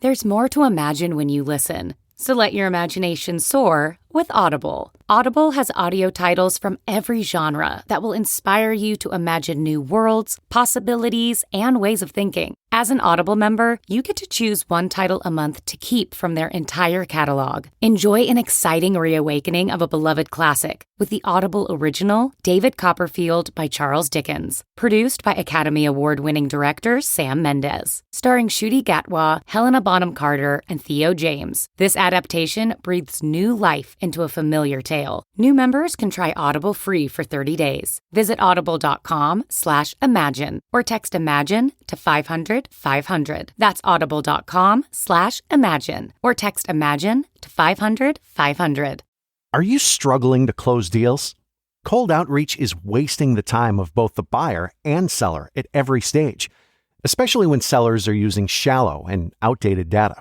There's more to imagine when you listen. So let your imagination soar with Audible. Audible has audio titles from every genre that will inspire you to imagine new worlds, possibilities, and ways of thinking. As an Audible member, you get to choose one title a month to keep from their entire catalog. Enjoy an exciting reawakening of a beloved classic with the Audible original, David Copperfield by Charles Dickens. Produced by Academy Award-winning director Sam Mendes. Starring Ncuti Gatwa, Helena Bonham Carter, and Theo James. This adaptation breathes new life into a familiar tale. New members can try Audible free for 30 days. Visit audible.com/imagine or text IMAGINE to 500-500. That's audible.com/imagine or text IMAGINE to 500-500. Are you struggling to close deals? Cold outreach is wasting the time of both the buyer and seller at every stage, especially when sellers are using shallow and outdated data.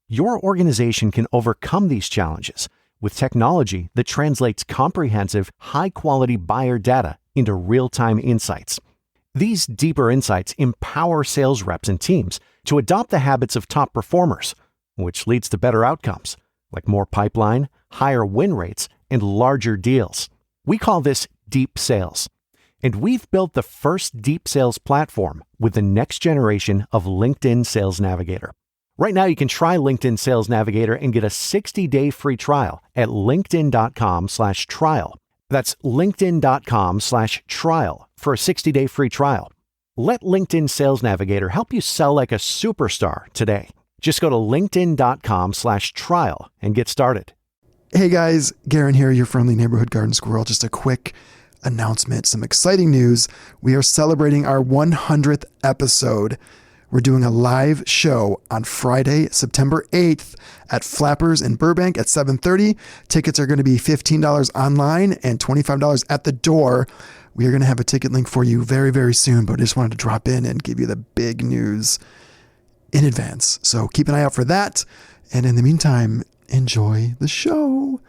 Your organization can overcome these challenges with technology that translates comprehensive, high-quality buyer data into real-time insights. These deeper insights empower sales reps and teams to adopt the habits of top performers, which leads to better outcomes, like more pipeline, higher win rates, and larger deals. We call this deep sales. And we've built the first deep sales platform with the next generation of LinkedIn Sales Navigator. Right now, you can try LinkedIn Sales Navigator and get a 60-day free trial at linkedin.com/trial. That's linkedin.com/trial for a 60-day free trial. Let LinkedIn Sales Navigator help you sell like a superstar today. Just go to linkedin.com/trial and get started. Hey guys, Garen here, your friendly neighborhood garden squirrel. Just a quick announcement, some exciting news. We are celebrating our 100th episode. We're doing a live show on Friday, September 8th at Flappers in Burbank at 7:30. Tickets are going to be $15 online and $25 at the door. We are going to have a ticket link for you very, very soon, but I just wanted to drop in and give you the big news in advance. So keep an eye out for that. And in the meantime, enjoy the show.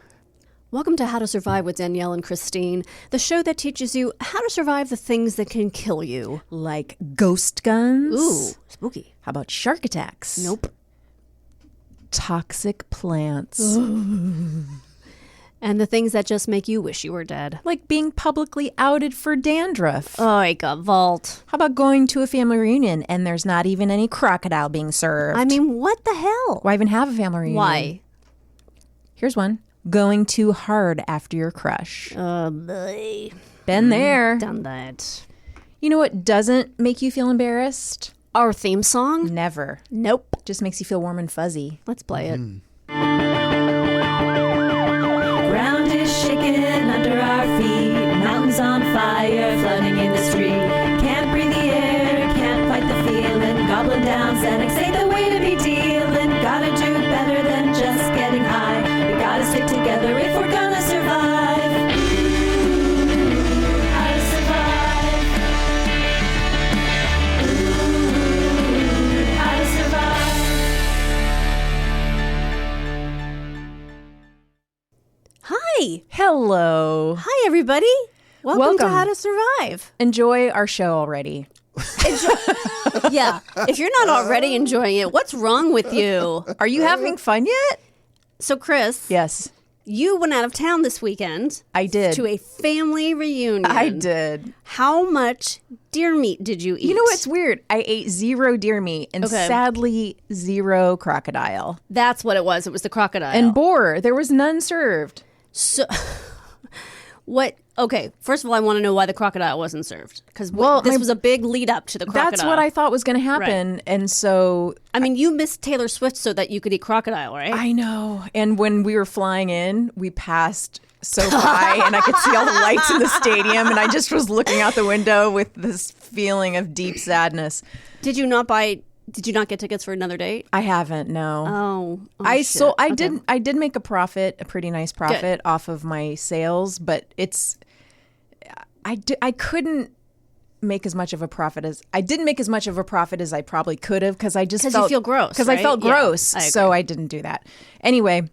Welcome to How to Survive with Danielle and Kristine, the show that teaches you how to survive the things that can kill you. Like ghost guns? Ooh, spooky. How about shark attacks? Nope. Toxic plants. And the things that just make you wish you were dead. Like being publicly outed for dandruff. Oh, I got vault. How about going to a family reunion and there's not even any crocodile being served? I mean, what the hell? Why even have a family reunion? Why? Here's one. Going too hard after your crush. Boy. Been there. Done that. You know what doesn't make you feel embarrassed? Our theme song? Never. Nope. Just makes you feel warm and fuzzy. Let's play it. Ground is shaking under our feet. Mountains on fire, flooding in the street. Can't breathe the air, can't fight the feeling. Gobbling down Xanax ain't the way to be dealing. Gotta do better than just getting high. We gotta stick together if we're gonna survive. How to survive. How to survive. Hi. Hello. Hi, everybody. Welcome to Welcome. How to Survive. Enjoy our show already. Yeah. If you're not already enjoying it, what's wrong with you? Are you having fun yet? So, Chris, Yes, you went out of town this weekend. I did. To a family reunion. I did. How much deer meat did you eat? You know what's weird? I ate 0 deer meat and Okay. sadly 0 crocodile. That's what it was. It was the crocodile. And boar. There was none served. So, what? Okay, first of all, I want to know why the crocodile wasn't served. Because this was a big lead up to the crocodile. That's what I thought was going to happen. And so I mean, you missed Taylor Swift so that you could eat crocodile, right? I know. And when we were flying in, we passed so by and I could see all the lights in the stadium. And I just was looking out the window with this feeling of deep sadness. Did you not get tickets for another date? I haven't, no. Oh, I shit. Okay. I did make a profit, a pretty nice profit off of my sales, but I couldn't make as much of a profit as I didn't make as much of a profit as I probably could have because I just Because felt you feel gross, because I right? felt Yeah, gross, I agree. so I didn't do that. Anyway,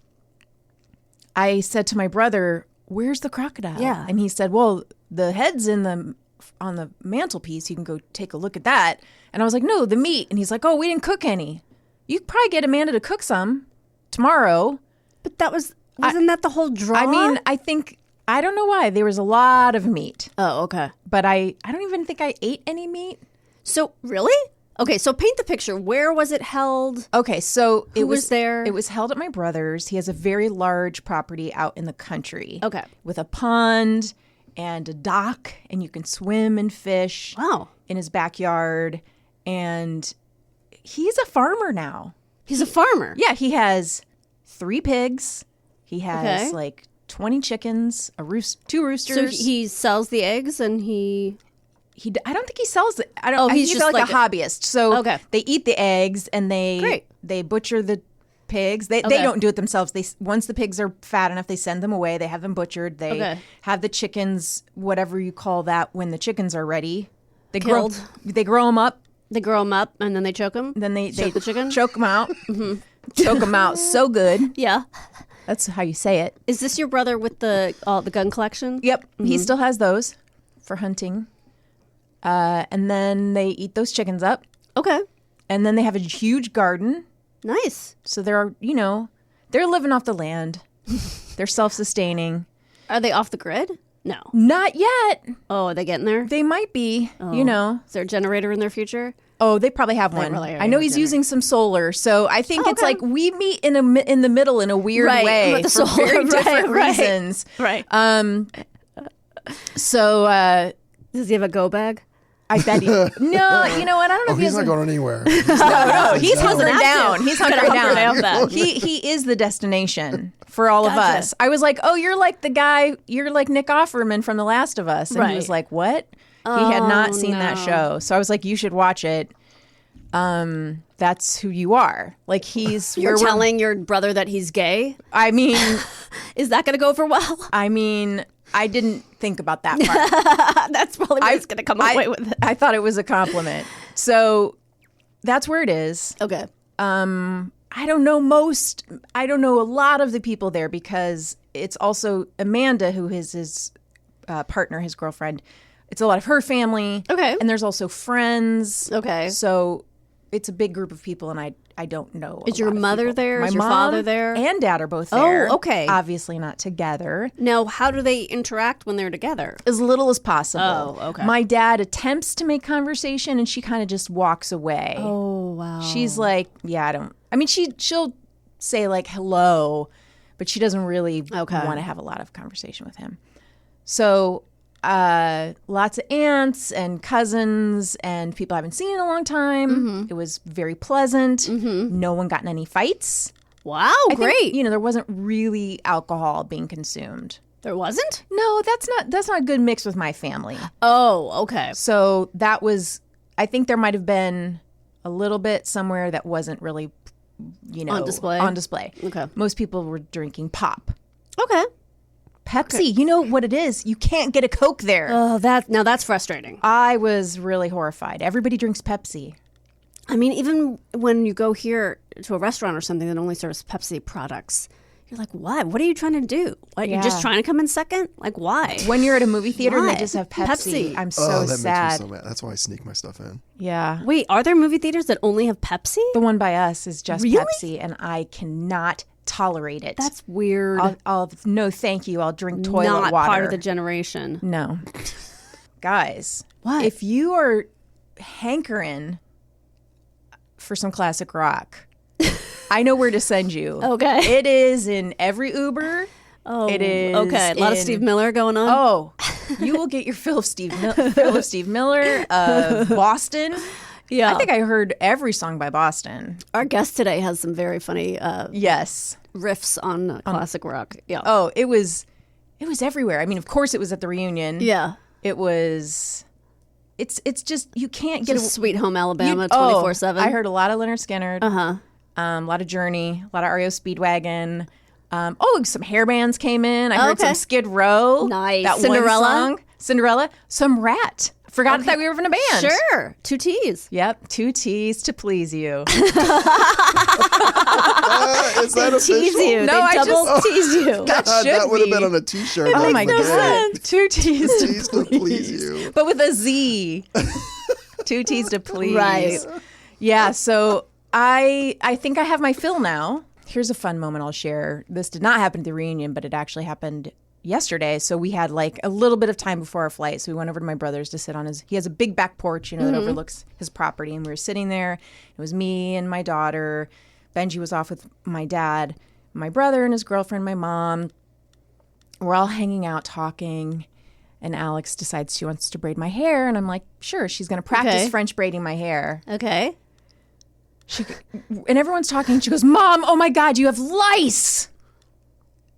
I said to my brother, "Where's the crocodile?" Yeah. And he said, "Well, the head's on the mantelpiece. You can go take a look at that." And I was like, "No, the meat." And he's like, "Oh, we didn't cook any. You could probably get Amanda to cook some tomorrow. But that wasn't that the whole draw? I mean, I don't know why. There was a lot of meat. Oh, okay. But I don't even think I ate any meat. So, really? Okay, so paint the picture. Where was it held? Okay, so Who was there? It was held at my brother's. He has a very large property out in the country. Okay. With a pond and a dock, and you can swim and fish. Wow. In his backyard. And he's a farmer now. He's a farmer? Yeah, he has 3 pigs. He has Okay. like 20 chickens, 2 roosters. So he sells the eggs and I don't think he sells it. I don't. he's He's just like a hobbyist. So Okay. they eat the eggs and Great. they butcher the pigs. They Okay. don't do it themselves. Once the pigs are fat enough, they send them away. They have them butchered. They have the chickens, whatever you call that, when the chickens are ready. They Killed. They grow them up. They grow them up and then they choke them? Then they choke the chicken? choke them out. Choke them out so good. Yeah. That's how you say it. Is this your brother with the gun collection? Yep. He still has those for hunting. And then they eat those chickens up. Okay. And then they have a huge garden. Nice. So they're living off the land. They're self-sustaining. Are they off the grid? No. Not yet. Oh, are they getting there? They might be, Is there a generator in their future? Oh, they probably have one. really I know are he's generating. using some solar. So I think it's like we meet in the middle in a weird Right, way with the for solar, very different right. reasons. Right. So Does he have a go bag? I bet he. No, you know what? I don't know if he He's has not a- going anywhere. No, he's hunkering down. He's hunkering hunker down down. back. He is the destination for all of us. I was like, oh, you're like the guy, you're like Nick Offerman from The Last of Us. And he was Right. like, what? He had not seen that show. So I was like, you should watch it. That's who you are. Like You're we're- telling your brother that he's gay? I mean, Is that going to go over well? I didn't think about that part. That's probably what he's going to come away with it. I thought it was a compliment. So that's where it is. Okay. I don't know a lot of the people there because it's also Amanda, who is his partner, his girlfriend. It's a lot of her family. Okay. And there's also friends. Okay. So it's a big group of people, and I don't know. Is your mother there? My Is your mom father there? and dad are both Oh, there. okay. Obviously not together. Now, how do they interact when they're together? As little as possible. Oh, okay. My dad attempts to make conversation, and she kind of just walks away. Oh, wow. She's like, yeah, she'll say like hello, but she doesn't really want to have a lot of conversation with him. So lots of aunts and cousins and people I haven't seen in a long time. Mm-hmm. It was very pleasant. No one got in any fights. Wow, I great. think, there wasn't really alcohol being consumed. There wasn't? No, that's not a good mix with my family. Oh, okay. So that was, I think there might have been a little bit somewhere that wasn't really, On display? On display. Okay. Most people were drinking pop. Okay. Pepsi, you know what it is? You can't get a Coke there. Oh, that's frustrating. I was really horrified. Everybody drinks Pepsi. I mean, even when you go here to a restaurant or something that only serves Pepsi products, you're like, why? What are you trying to do? What, You're just Yeah. trying to come in second? Like, why? When you're at a movie theater and Why? they just have Pepsi, Pepsi. I'm so Oh, that sad. makes me so mad. That's why I sneak my stuff in. Yeah. Wait, are there movie theaters that only have Pepsi? The one by us is just Really? Pepsi, and I cannot tolerate it. That's weird. I'll no, thank you. I'll drink toilet Not water. part of the generation. No. Guys, What? if you are hankering for some classic rock, I know where to send you. Okay. It is in every Uber. Oh, It is okay. A lot of in- Steve Miller going on. Oh, you will get your fill of Steve Miller, Boston. yeah. I think I heard every song by Boston. Our guest today has some very funny Yes. riffs on classic rock. Yeah. Oh, it was everywhere. I mean, of course it was at the reunion. Yeah. It was. It's just you can't get Just Sweet Home Alabama 24/7. I heard a lot of Leonard Skinner. Uh-huh. A lot of Journey, a lot of REO Speedwagon. Some hair bands came in. I heard okay. some Skid Row. Nice. That Cinderella? one song. Cinderella. Some Rat. Forgot that we were in a band. Sure. 2 T's. Yep. 2 T's to please you. Is that official? Tease you. No, they I double just- tease you. That God, should that would have be. been on a T-shirt. Oh back my in the day. God. 2 T's to T's to please you. But with a Z. 2 T's to please. Right. Yeah. So I think I have my fill now. Here's a fun moment I'll share. This did not happen at the reunion, but it actually happened yesterday. So we had like a little bit of time before our flight. So we went over to my brother's to sit on he has a big back porch, that overlooks his property. And we were sitting there. It was me and my daughter. Benji was off with my dad, my brother and his girlfriend, my mom. We're all hanging out talking. And Alex decides she wants to braid my hair. And I'm like, sure, she's going to practice French braiding my hair. Okay. And everyone's talking. She goes, Mom, oh my God, you have lice.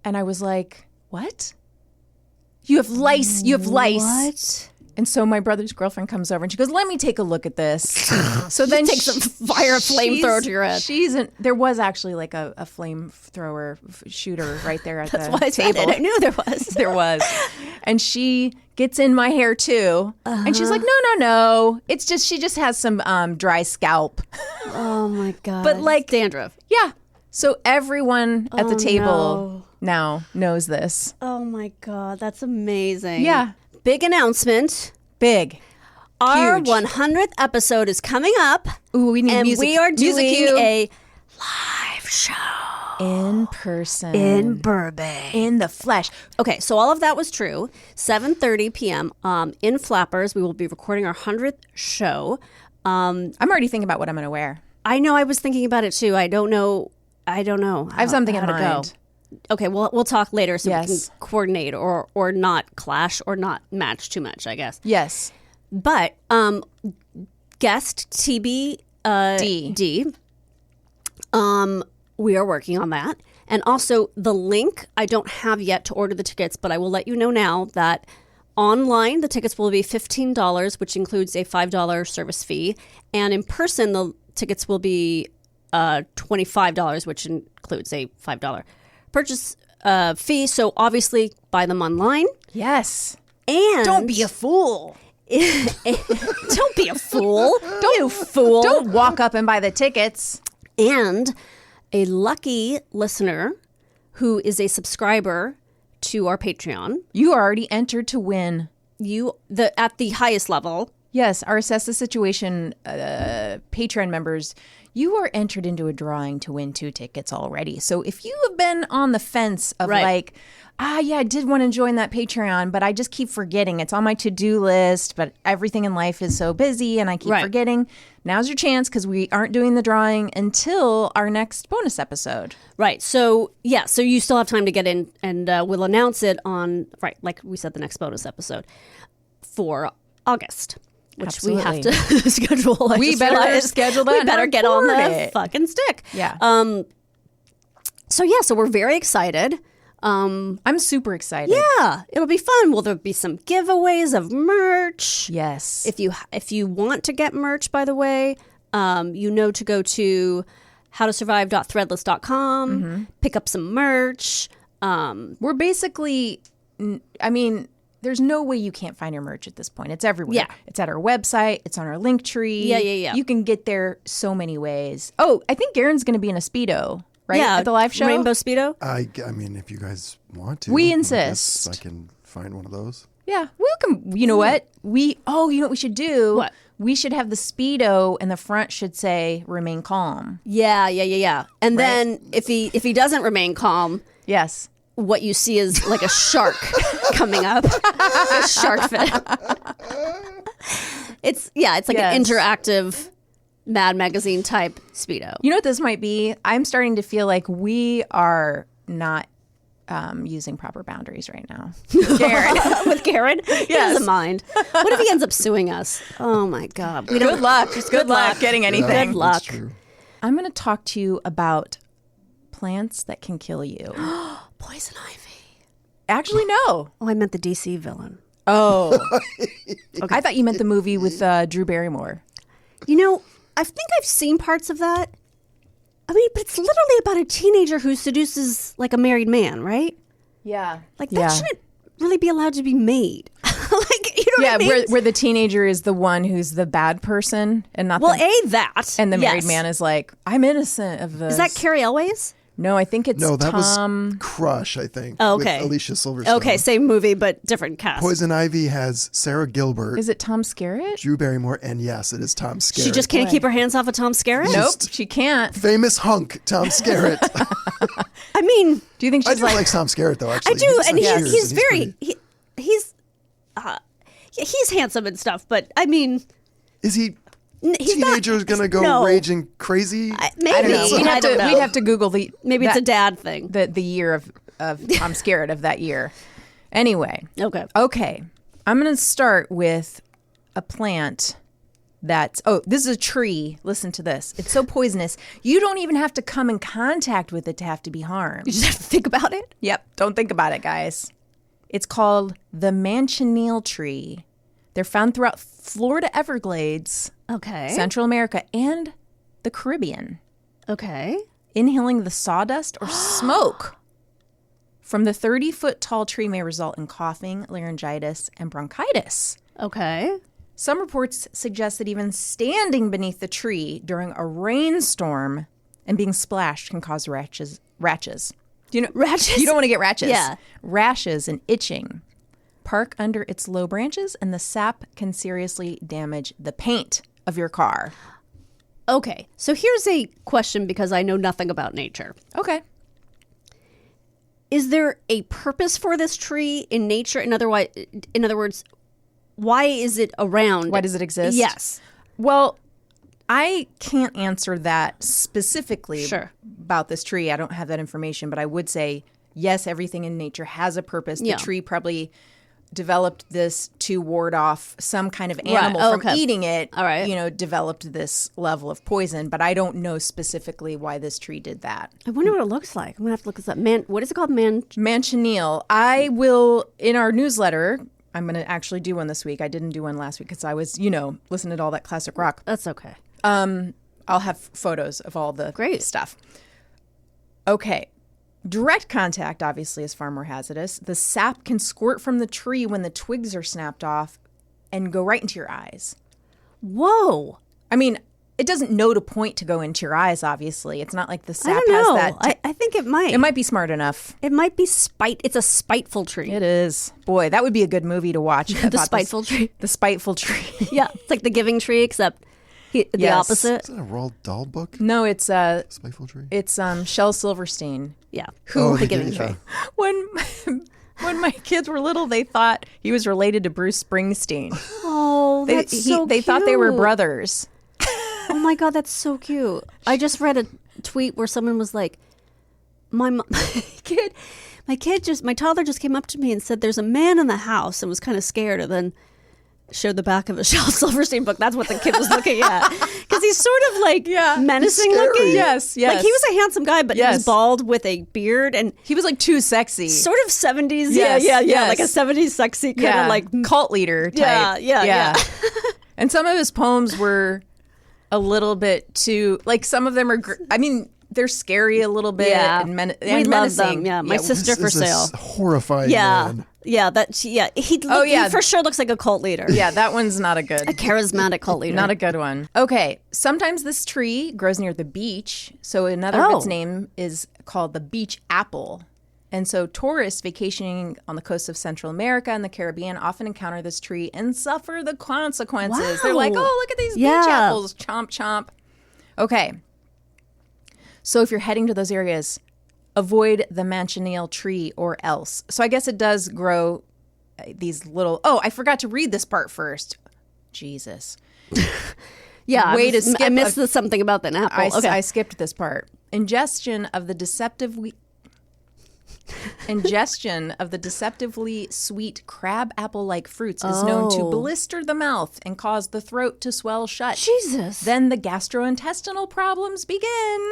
And I was like, what? You have lice. You have lice. What? And so my brother's girlfriend comes over and she goes, let me take a look at this. So then take some flamethrower to your head. There was actually like a flamethrower shooter right there at That's the why I table. said it. I knew there was. There was. And she gets in my hair too. And she's like, no. It's just, she just has some dry scalp. Oh my God. But like dandruff. Yeah. So everyone at the table now knows this. Oh my God. That's amazing. Yeah. Big announcement. Big. Our Huge. 100th episode is coming up. Ooh, we need and music. we are Music doing cue. a live show. In person. In Burbank. In the flesh. Okay, so all of that was true. 7:30 p.m. In Flappers, we will be recording our 100th show. I'm already thinking about what I'm going to wear. I know. I was thinking about it too. I don't know. I have something in mind. Okay, well, we'll talk later so we can Yes. coordinate or not clash or not match too much, I guess. Yes. But guest TBD, we are working on that. And also the link I don't have yet to order the tickets, but I will let you know now that online the tickets will be $15, which includes a $5 service fee. And in person, the tickets will be $25, which includes a $5 purchase fee. So obviously buy them online. Yes. And Don't be a fool. don't be a fool. You fool. Don't walk up and buy the tickets. And a lucky listener who is a subscriber to our Patreon. You are already entered to win. At the highest level. Yes, our Assess the Situation Patreon members, you are entered into a drawing to win 2 tickets already. So if you have been on the fence of like, yeah, I did want to join that Patreon, but I just keep forgetting. It's on my to-do list, but everything in life is so busy and I keep forgetting. Now's your chance because we aren't doing the drawing until our next bonus episode. Right. So, yeah, so you still have time to get in and we'll announce it on, like we said, the next bonus episode for August. Which Absolutely. we have to schedule. We better schedule that. We better get on the fucking stick. Yeah. So we're very excited. I'm super excited. Yeah, it'll be fun. Will there be some giveaways of merch? Yes. If you want to get merch, by the way, to go to howtosurvive.threadless.com, pick up some merch. We're basically, there's no way you can't find our merch at this point. It's everywhere. Yeah. It's at our website. It's on our link tree. Yeah. You can get there so many ways. Oh, I think Garen's going to be in a Speedo, right? Yeah, at the live show? Rainbow Speedo. I mean, if you guys want to, We I insist. guess I can find one of those. Yeah. Welcome. You know what? You know what we should do? What? We should have the Speedo and the front should say remain calm. Yeah. And then if he doesn't remain calm, Yes. what you see is like a shark coming up. A shark fin. It's like an interactive Mad Magazine type Speedo. You know what this might be? I'm starting to feel like we are not using proper boundaries right now. Garen. With Garen? He doesn't mind. What if he ends up suing us? Oh my God. Good luck. Good luck getting anything. Good luck. That's true. I'm going to talk to you about plants that can kill you. Poison ivy. Actually, no. Oh, I meant the DC villain. Oh. Okay. I thought you meant the movie with Drew Barrymore. I think I've seen parts of that. But it's literally about a teenager who seduces like a married man, right? Yeah. Like that shouldn't really be allowed to be made. What I mean? where the teenager is the one who's the bad person and not that. And the married man is like, I'm innocent of this. Is that Carrie Elways? No, I think it's No, that Tom. was Crush, I think. Oh, okay. With Alicia Silverstone. Okay, same movie, but different cast. Poison Ivy has Sarah Gilbert, Is it Tom Skerritt? Drew Barrymore, and yes, it is Tom Skerritt. She just can't keep her hands off of Tom Skerritt? Nope, she can't. Famous hunk, Tom Skerritt. I mean, Do you think I she's do like like Tom Skerritt, though, I actually. do, and years, he's very, pretty- he's handsome and stuff, but I mean, Is he... he's not- Teenager's gonna go no. raging crazy? Maybe. I don't know. I don't know. We'd have to Google Maybe it's a dad thing. the year of Tom Skerritt of that year. Anyway, Okay. I'm going to start with a plant that's this is a tree. Listen to this. It's so poisonous. You don't even have to come in contact with it to have to be harmed. You just have to think about it. Yep. Don't think about it, guys. It's called the manchineel tree. They're found throughout Florida Everglades, Okay. Central America, and the Caribbean. Okay. Inhaling the sawdust or smoke from the 30-foot tall tree may result in coughing, laryngitis, and bronchitis. Okay. Some reports suggest that even standing beneath the tree during a rainstorm and being splashed can cause rashes. Do you know Rashes? You don't want to get rashes. Yeah. Rashes and itching. Park under its low branches, and the sap can seriously damage the paint of your car. Okay. So here's a question because I know nothing about nature. Okay. Is there a purpose for this tree in nature? In other words, why is it around? Why does it exist? Yes. Well, I can't answer that specifically Sure. about this tree. I don't have that information, but I would say, yes, everything in nature has a purpose. Yeah. The tree probably developed this to ward off some kind of animal Right. from Okay. eating it. All right. Developed this level of poison, but I don't know specifically why this tree did that. I wonder what it looks like. I'm going to have to look this up. What is it called? Manchineel. I will, in our newsletter, I'm going to actually do one this week. I didn't do one last week because I was, listening to all that classic rock. That's okay. I'll have photos of all the Great stuff. Okay. Direct contact, obviously, is far more hazardous. The sap can squirt from the tree when the twigs are snapped off and go right into your eyes. Whoa. I mean, it doesn't know to point to go into your eyes, obviously. It's not like the I sap don't has know. that. I think it might. It might be smart enough. It might be It's a spiteful tree. It is. Boy, that would be a good movie to watch. The spiteful tree. The spiteful tree. Yeah. It's like the Giving Tree, except the Yes. opposite. Is that a Roald Dahl book? No, it's Spiteful Tree? Shel Silverstein. Yeah. Oh, the they Giving did, Tree. yeah. When my kids were little, they thought he was related to Bruce Springsteen. Oh, They that's so they thought they were cute. brothers. Oh my God, that's so cute. I just read a tweet where someone was like, my toddler just came up to me and said, "There's a man in the house," and was kind of scared, and then showed the back of a Shel Silverstein book. That's what the kid was looking at, because he's sort of like menacing He's scary. looking. Yes. Like he was a handsome guy, but he Yes. was bald with a beard and He was like too sexy. sort of 70s. Yes, Yeah, yes. like a 70s sexy kind of like cult leader type. Yeah. And some of his poems were a little bit too, like some of them are, they're scary a little bit. Yeah. And, We and love menacing. them. Yeah, my sister for This is a sale. horrifying Yeah. man. Yeah, he for sure looks like a cult leader. Yeah, that one's not a good. A charismatic cult leader. Not a good one. Okay, sometimes this tree grows near the beach, so another of its name is called the beach apple. And so tourists vacationing on the coast of Central America and the Caribbean often encounter this tree and suffer the consequences. Wow. They're like, oh, look at these beach Yeah. apples. Chomp, chomp. Okay. So if you're heading to those areas, avoid the manchineel tree or else. So I guess it does grow these little... Oh, I forgot to read this part first. Jesus. Yeah, Way to skip I missed something about the apple. Okay. I skipped this part. Ingestion of the deceptively sweet crab apple-like fruits is known to blister the mouth and cause the throat to swell shut. Jesus. Then the gastrointestinal problems begin.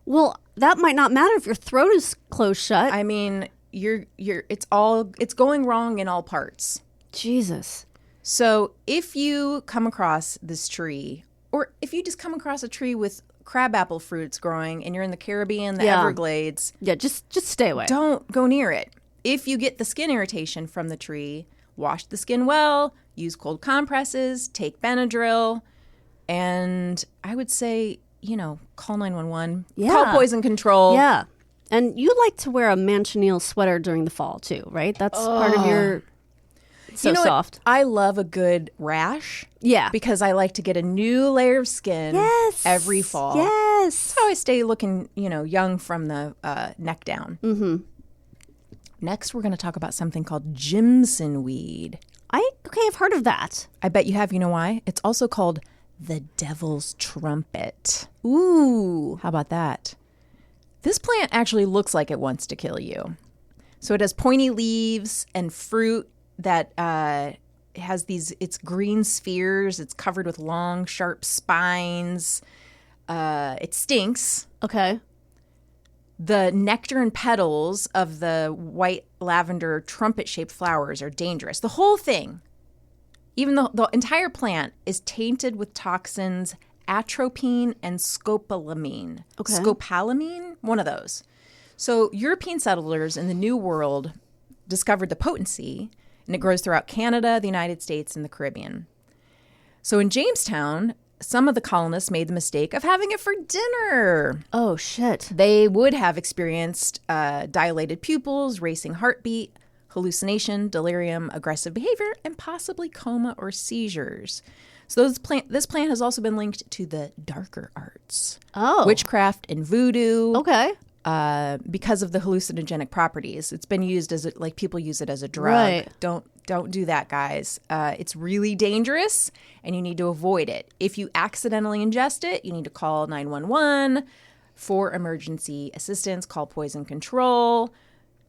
Well, that might not matter if your throat is closed shut. I mean, it's going wrong in all parts. Jesus. So if you come across this tree, or if you just come across a tree with crabapple fruits growing and you're in the Caribbean, the Everglades, Yeah, just stay away. don't go near it. If you get the skin irritation from the tree, wash the skin well, use cold compresses, take Benadryl, and I would say call 911, Yeah. call poison control. Yeah. And you like to wear a manchineel sweater during the fall too, right? That's part of your so You know what? soft. I love a good rash. Yeah. Because I like to get a new layer of skin every fall. Yes. That's how I stay looking, young from the neck down. Mm-hmm. Next, we're going to talk about something called Jimson weed. I've heard of that. I bet you have. You know why? It's also called the devil's trumpet. Ooh. How about that? This plant actually looks like it wants to kill you. So it has pointy leaves and fruit that has it's green spheres. It's covered with long, sharp spines. It stinks. Okay. The nectar and petals of the white lavender trumpet-shaped flowers are dangerous. The whole thing, even the entire plant, is tainted with toxins atropine and scopolamine. Okay. Scopolamine? One of those. So European settlers in the New World discovered the potency, and it grows throughout Canada, the United States, and the Caribbean. So in Jamestown, some of the colonists made the mistake of having it for dinner. Oh, shit. They would have experienced dilated pupils, racing heartbeat, hallucination, delirium, aggressive behavior, and possibly coma or seizures. So this plant has also been linked to the darker arts. Oh. Witchcraft and voodoo. Okay. Because of the hallucinogenic properties. It's been used as people use it as a drug. Right. Don't do that, guys. It's really dangerous and you need to avoid it. If you accidentally ingest it, you need to call 911 for emergency assistance, call poison control.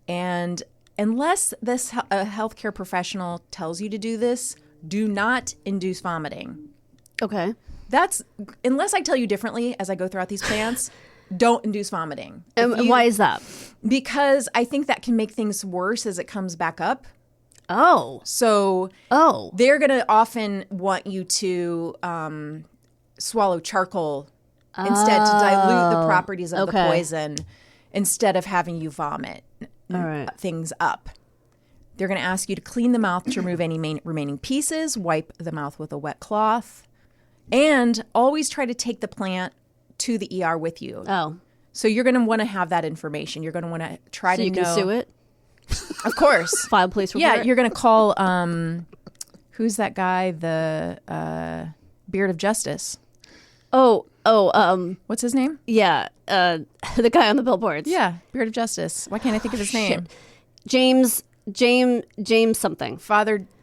And unless this healthcare professional tells you to do this, do not induce vomiting. Okay. Unless I tell you differently as I go throughout these plants, don't induce vomiting. And why is that? Because I think that can make things worse as it comes back up. Oh. So they're going to often want you to swallow charcoal instead to dilute the properties of the poison instead of having you vomit things up. They're going to ask you to clean the mouth to remove any remaining pieces, wipe the mouth with a wet cloth, and always try to take the plant to the ER with you. Oh. So you're going to want to have that information. You're going to want to try to know. So you can sue it? Of course. File police report? Yeah, you're going to call, who's that guy? The Beard of Justice. What's his name? Yeah, the guy on the billboards. Yeah, Beard of Justice. Why can't I think of his name? James something.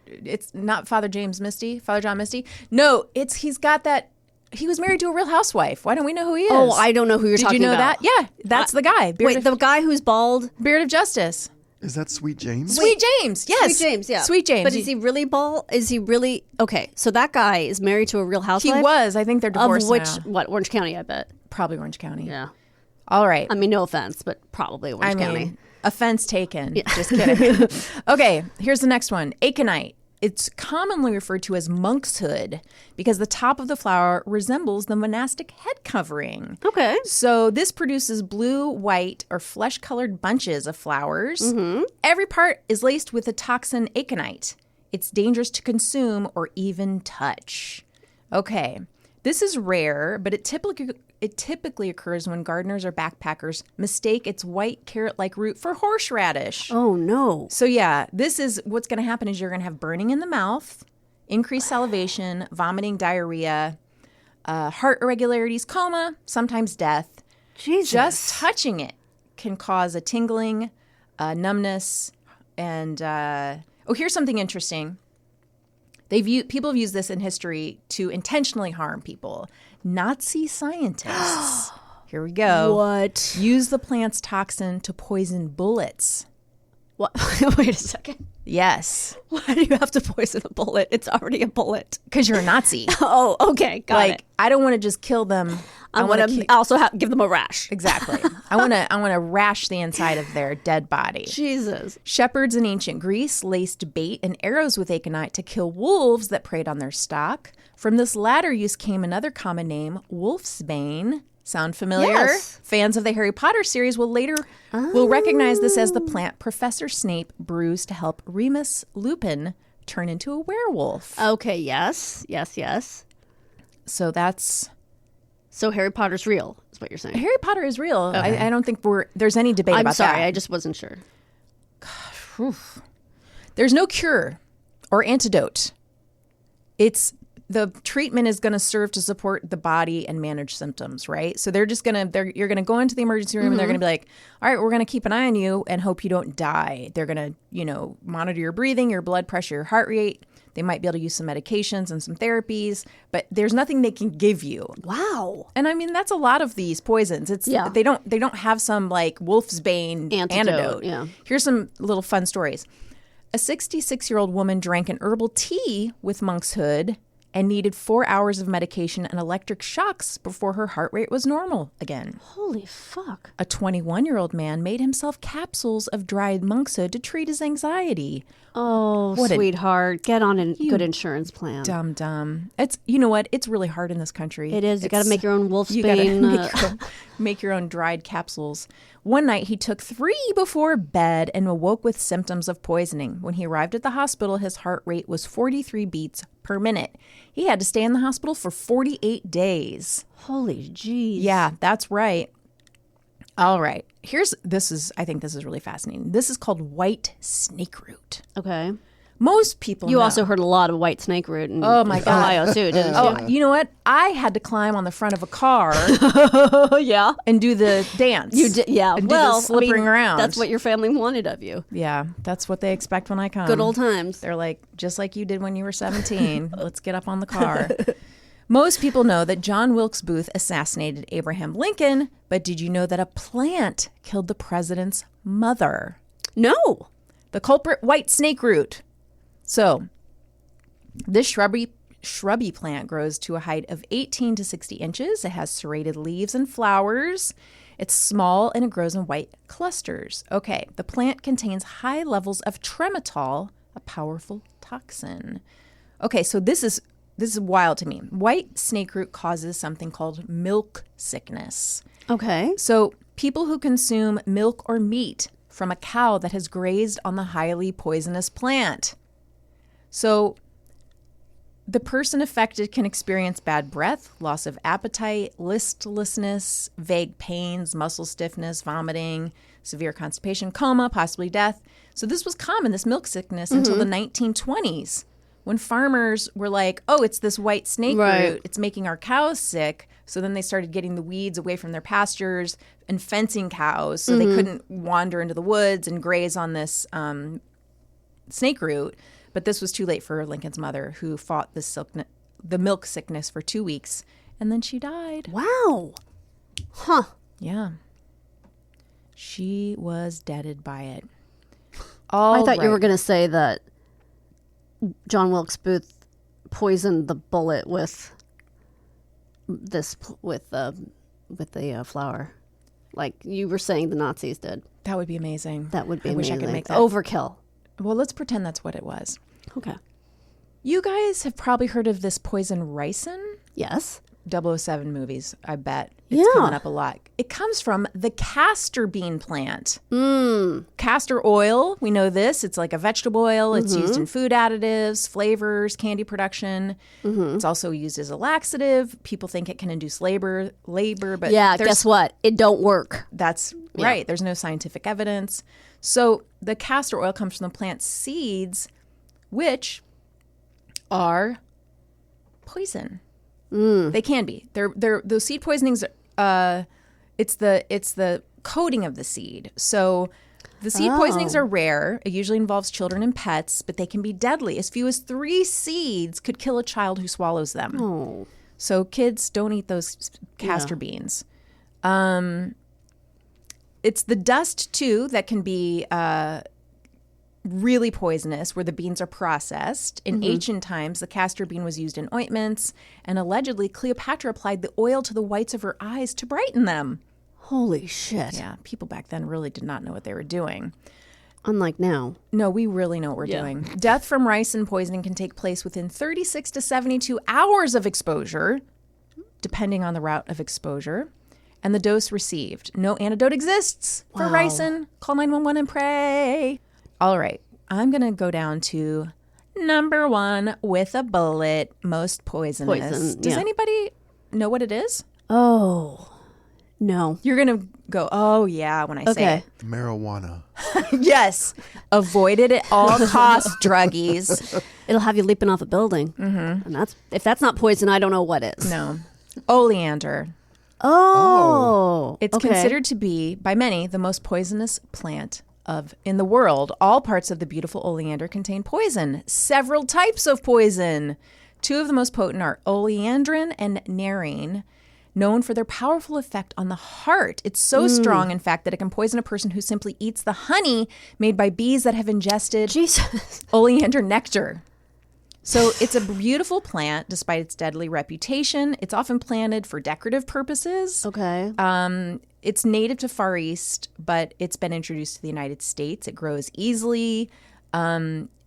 It's not Father James Misty, Father John Misty. No, he's got that. He was married to a Real Housewife. Why don't we know who he is? Oh, I don't know who you're talking about. Did you know that? Yeah, that's the guy. The guy who's bald? Beard of Justice. Is that Sweet James? Sweet James, yes. Sweet James, yeah. Sweet James. But is he really bald? Is he really... Okay, so that guy is married to a Real Housewife? He was. I think they're divorced Of which, now. what, Orange County, I bet. Probably Orange County. Yeah. All right. I mean, no offense, but probably Orange County. Offense taken. Yeah. Just kidding. Okay, here's the next one. Aconite. It's commonly referred to as monk's hood because the top of the flower resembles the monastic head covering. Okay. So this produces blue, white, or flesh-colored bunches of flowers. Mm-hmm. Every part is laced with the toxin aconite. It's dangerous to consume or even touch. Okay. This is rare, but it typically occurs when gardeners or backpackers mistake its white carrot-like root for horseradish. Oh, no. So yeah, this is what's going to happen is you're going to have burning in the mouth, increased salivation, vomiting, diarrhea, heart irregularities, coma, sometimes death. Jesus. Just touching it can cause a tingling, numbness, and here's something interesting. People have used this in history to intentionally harm people. Nazi scientists, here we go. What? Use the plant's toxin to poison bullets. What? Wait a second. Yes. Why do you have to poison a bullet? It's already a bullet. Because you're a Nazi. Oh, okay. Got it. I don't want to just kill them. I want to also give them a rash. Exactly. I want to rash the inside of their dead body. Jesus. Shepherds in ancient Greece laced bait and arrows with aconite to kill wolves that preyed on their stock. From this latter use came another common name, wolfsbane. Sound familiar? Yes. Fans of the Harry Potter series will recognize this as the plant Professor Snape brews to help Remus Lupin turn into a werewolf. Okay, yes. So that's So Harry Potter's real, is what you're saying. Harry Potter is real. Okay. I don't think there's any debate about that. I'm sorry, I just wasn't sure. There's no cure or antidote. The treatment is going to serve to support the body and manage symptoms, right? So you're going to go into the emergency room and they're going to be like, all right, we're going to keep an eye on you and hope you don't die. They're going to, monitor your breathing, your blood pressure, your heart rate. They might be able to use some medications and some therapies, but there's nothing they can give you. Wow. And I mean, that's a lot of these poisons. They don't have some like Wolf's Bane antidote. Yeah. Here's some little fun stories. A 66-year-old woman drank an herbal tea with monkshood and needed 4 hours of medication and electric shocks before her heart rate was normal again. Holy fuck. A 21-year-old man made himself capsules of dried monkshood to treat his anxiety. Oh, sweetheart. Get on a good insurance plan. Dumb. It's, you know what? It's really hard in this country. It is. You got to make your own Wolf's You Bane. got to make your own dried capsules. One night, he took 3 before bed and awoke with symptoms of poisoning. When he arrived at the hospital, his heart rate was 43 beats per minute. He had to stay in the hospital for 48 days. Holy jeez. Yeah, that's right. All right. I think this is really fascinating. This is called white snake root. Okay. Most people You know. also heard a lot of white snake root in my God. Ohio too, didn't you? Oh, you know what? I had to climb on the front of a car Yeah. and do the dance. You did, yeah. And do the slipping around. That's what your family wanted of you. Yeah, that's what they expect when I come. Good old times. They're like, just like you did when you were 17. Let's get up on the car. Most people know that John Wilkes Booth assassinated Abraham Lincoln, but did you know that a plant killed the president's mother? No. The culprit, white snake root. So, this shrubby plant grows to a height of 18 to 60 inches. It has serrated leaves and flowers. It's small and it grows in white clusters. Okay, the plant contains high levels of trematol, a powerful toxin. Okay, so this is wild to me. White snake root causes something called milk sickness. Okay. So, people who consume milk or meat from a cow that has grazed on the highly poisonous plant. So the person affected can experience bad breath, loss of appetite, listlessness, vague pains, muscle stiffness, vomiting, severe constipation, coma, possibly death. So this was common, this milk sickness, until the 1920s, when farmers were like, oh, it's this white snake root. It's making our cows sick. So then they started getting the weeds away from their pastures and fencing cows so they couldn't wander into the woods and graze on this snake root. But this was too late for Lincoln's mother, who fought the milk sickness for 2 weeks, and then she died. Wow. Huh. Yeah. She was deaded by it. I thought you were going to say that John Wilkes Booth poisoned the bullet with the flower, like you were saying the Nazis did. That would be amazing. That would be I amazing. wish I could make that. Overkill. Well, let's pretend that's what it was. Okay. You guys have probably heard of this poison ricin? Yes. 007 movies, I bet. It's coming up a lot. It comes from the castor bean plant. Castor oil, we know this. It's like a vegetable oil. It's used in food additives, flavors, candy production. It's also used as a laxative. People think it can induce labor, but guess what? It don't work. That's right. There's no scientific evidence. So the castor oil comes from the plant's seeds, which are poison. They can be. Those seed poisonings. It's the coating of the seed. So the seed poisonings are rare. It usually involves children and pets, but they can be deadly. As few as 3 seeds could kill a child who swallows them. Oh. So kids, don't eat those castor beans. It's the dust too that can be really poisonous, where the beans are processed. In ancient times, the castor bean was used in ointments, and allegedly Cleopatra applied the oil to the whites of her eyes to brighten them. Holy shit. Yeah, people back then really did not know what they were doing. Unlike now. No, we really know what we're doing. Death from ricin poisoning can take place within 36 to 72 hours of exposure, depending on the route of exposure, and the dose received. No antidote exists for ricin. Call 911 and pray. All right, I'm going to go down to number 1 with a bullet, most poisonous. Does anybody know what it is? Oh, no. You're going to go, oh, yeah, when I say it. Marijuana. Yes. Avoid it at all costs, druggies. It'll have you leaping off a building. Mm-hmm. And if that's not poison, I don't know what is. No. Oleander. Oh. It's considered to be, by many, the most poisonous plant in the world. All parts of the beautiful oleander contain poison. Several types of poison. 2 of the most potent are oleandrin and nerine, known for their powerful effect on the heart. It's so strong, in fact, that it can poison a person who simply eats the honey made by bees that have ingested oleander nectar. So it's a beautiful plant, despite its deadly reputation. It's often planted for decorative purposes. Okay. It's native to Far East, but it's been introduced to the United States. It grows easily.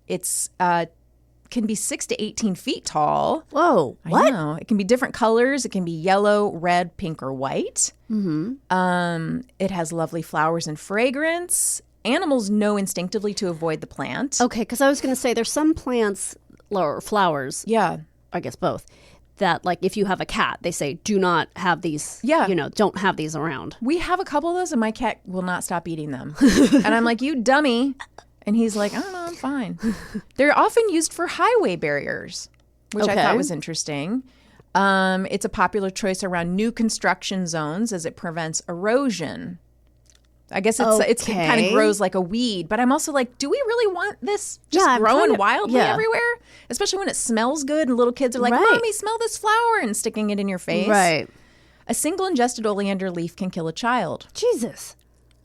It's can be 6 to 18 feet tall. Whoa. What? I know. It can be different colors. It can be yellow, red, pink, or white. Mm-hmm. It has lovely flowers and fragrance. Animals know instinctively to avoid the plant. Okay, because I was going to say there's some plants or flowers. Yeah. I guess both. That, like, if you have a cat, they say, do not have these, don't have these around. We have a couple of those, and my cat will not stop eating them. And I'm like, you dummy. And he's like, I don't know, I'm fine. They're often used for highway barriers, which I thought was interesting. It's a popular choice around new construction zones as it prevents erosion. I guess it kind of grows like a weed. But I'm also like, do we really want this just growing wildly everywhere? Especially when it smells good and little kids are like, Mommy, smell this flower, and sticking it in your face. Right. A single ingested oleander leaf can kill a child. Jesus.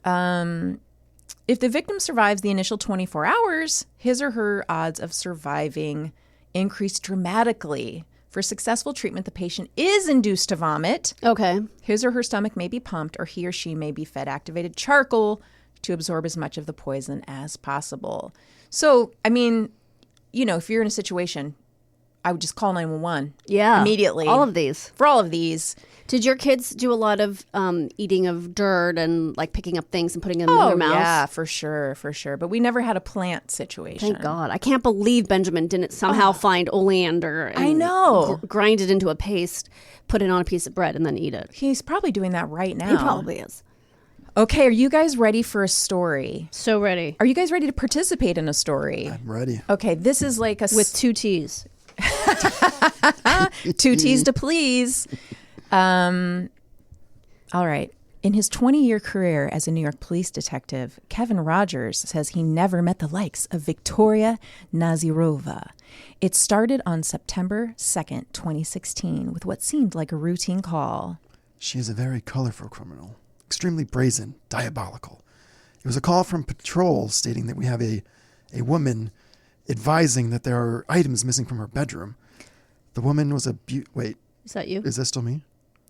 If the victim survives the initial 24 hours, his or her odds of surviving increase dramatically. For successful treatment, the patient is induced to vomit. Okay. His or her stomach may be pumped, or he or she may be fed activated charcoal to absorb as much of the poison as possible. So, I mean, if you're in a situation, I would just call 911. Yeah. Immediately. For all of these. Did your kids do a lot of eating of dirt and like picking up things and putting them in their mouths? Yeah, for sure. But we never had a plant situation. Thank God. I can't believe Benjamin didn't somehow find oleander and I know. Grind it into a paste, put it on a piece of bread, and then eat it. He's probably doing that right now. He probably is. Okay, are you guys ready for a story? So ready. Are you guys ready to participate in a story? I'm ready. Okay, this is like a... With 2 T's. 2 T's to please. All right. In his 20-year career as a New York police detective, Kevin Rogers says he never met the likes of Victoria Nazirova. It started on September 2nd, 2016, with what seemed like a routine call. She is a very colorful criminal, extremely brazen, diabolical. It was a call from patrol stating that we have a woman advising that there are items missing from her bedroom. The woman was wait. Is that you? Is that still me?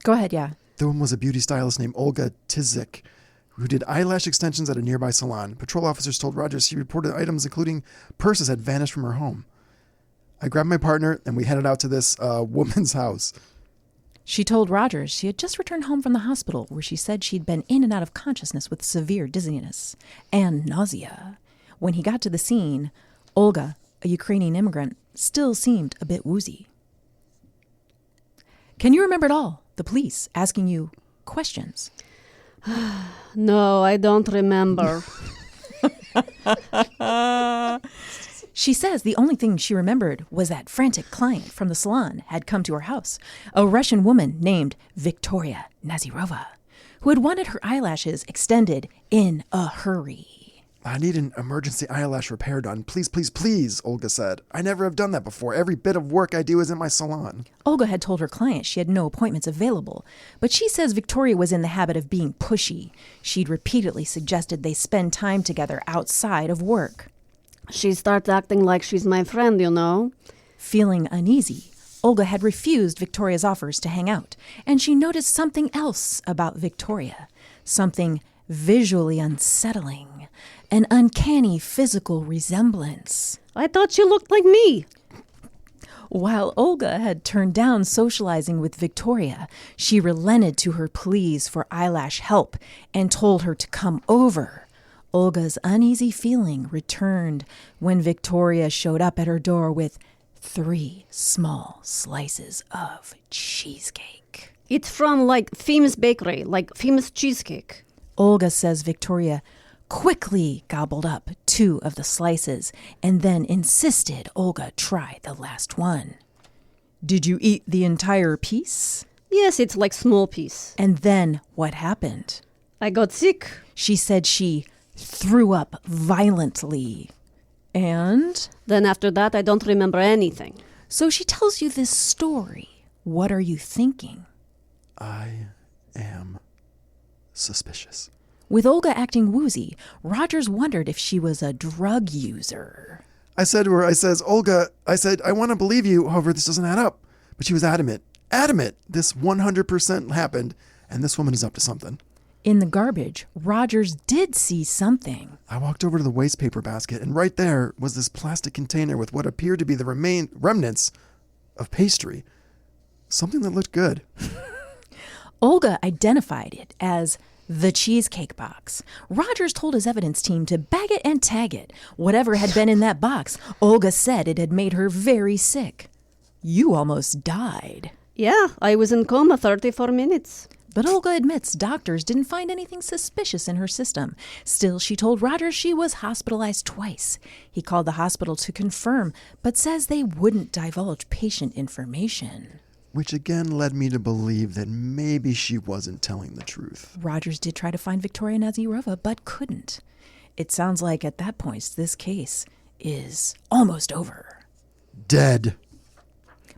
Go ahead, yeah. The woman was a beauty stylist named Olga Tizik, who did eyelash extensions at a nearby salon. Patrol officers told Rogers she reported items including purses had vanished from her home. I grabbed my partner and we headed out to this woman's house. She told Rogers she had just returned home from the hospital where she said she'd been in and out of consciousness with severe dizziness and nausea. When he got to the scene, Olga, a Ukrainian immigrant, still seemed a bit woozy. Can you remember it all? The police asking you questions. No, I don't remember. She says the only thing she remembered was that frantic client from the salon had come to her house, a Russian woman named Victoria Nazirova, who had wanted her eyelashes extended in a hurry. I need an emergency eyelash repair done. Please, please, please, Olga said. I never have done that before. Every bit of work I do is in my salon. Olga had told her client she had no appointments available, but she says Victoria was in the habit of being pushy. She'd repeatedly suggested they spend time together outside of work. She starts acting like she's my friend, you know. Feeling uneasy, Olga had refused Victoria's offers to hang out, and she noticed something else about Victoria, something visually unsettling. An uncanny physical resemblance. I thought she looked like me. While Olga had turned down socializing with Victoria, she relented to her pleas for eyelash help and told her to come over. Olga's uneasy feeling returned when Victoria showed up at her door with 3 small slices of cheesecake. It's from, like, famous bakery, like famous cheesecake. Olga says Victoria quickly gobbled up 2 of the slices and then insisted Olga try the last one. Did you eat the entire piece? Yes, it's like small piece. And then what happened? I got sick. She said she threw up violently. And? Then after that, I don't remember anything. So she tells you this story. What are you thinking? I am suspicious. With Olga acting woozy, Rogers wondered if she was a drug user. I said to her, Olga, I want to believe you, however, this doesn't add up. But she was adamant. This 100% happened, and this woman is up to something. In the garbage, Rogers did see something. I walked over to the waste paper basket, and right there was this plastic container with what appeared to be the remnants of pastry. Something that looked good. Olga identified it as the cheesecake box. Rogers told his evidence team to bag it and tag it. Whatever had been in that box, Olga said it had made her very sick. You almost died. Yeah, I was in coma 34 minutes. But Olga admits doctors didn't find anything suspicious in her system. Still, she told Rogers she was hospitalized twice. He called the hospital to confirm, but says they wouldn't divulge patient information. Which again led me to believe that maybe she wasn't telling the truth. Rogers did try to find Victoria Nazirova, but couldn't. It sounds like at that point, this case is almost over. Dead.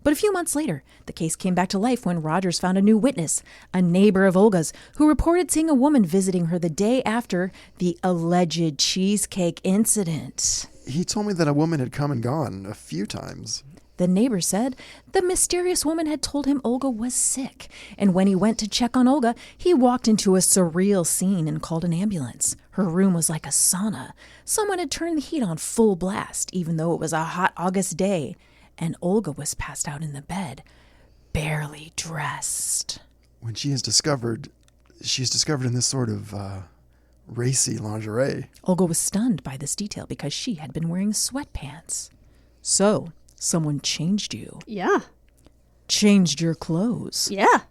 But a few months later, the case came back to life when Rogers found a new witness, a neighbor of Olga's, who reported seeing a woman visiting her the day after the alleged cheesecake incident. He told me that a woman had come and gone a few times. The neighbor said the mysterious woman had told him Olga was sick, and when he went to check on Olga, he walked into a surreal scene and called an ambulance. Her room was like a sauna. Someone had turned the heat on full blast, even though it was a hot August day, and Olga was passed out in the bed, barely dressed. When she's discovered in this sort of racy lingerie. Olga was stunned by this detail because she had been wearing sweatpants. So, someone changed you. Yeah. Changed your clothes. Yeah.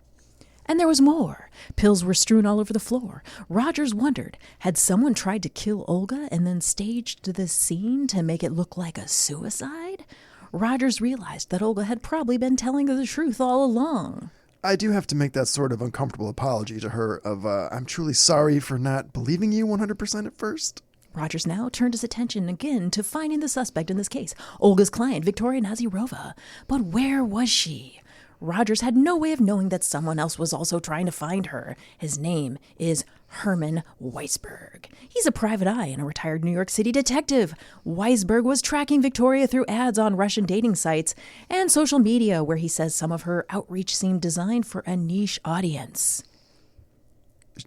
And there was more. Pills were strewn all over the floor. Rogers wondered, had someone tried to kill Olga and then staged the scene to make it look like a suicide? Rogers realized that Olga had probably been telling the truth all along. I do have to make that sort of uncomfortable apology to her of, I'm truly sorry for not believing you 100% at first. Rogers now turned his attention again to finding the suspect in this case, Olga's client, Victoria Nazirova. But where was she? Rogers had no way of knowing that someone else was also trying to find her. His name is Herman Weisberg. He's a private eye and a retired New York City detective. Weisberg was tracking Victoria through ads on Russian dating sites and social media, where he says some of her outreach seemed designed for a niche audience.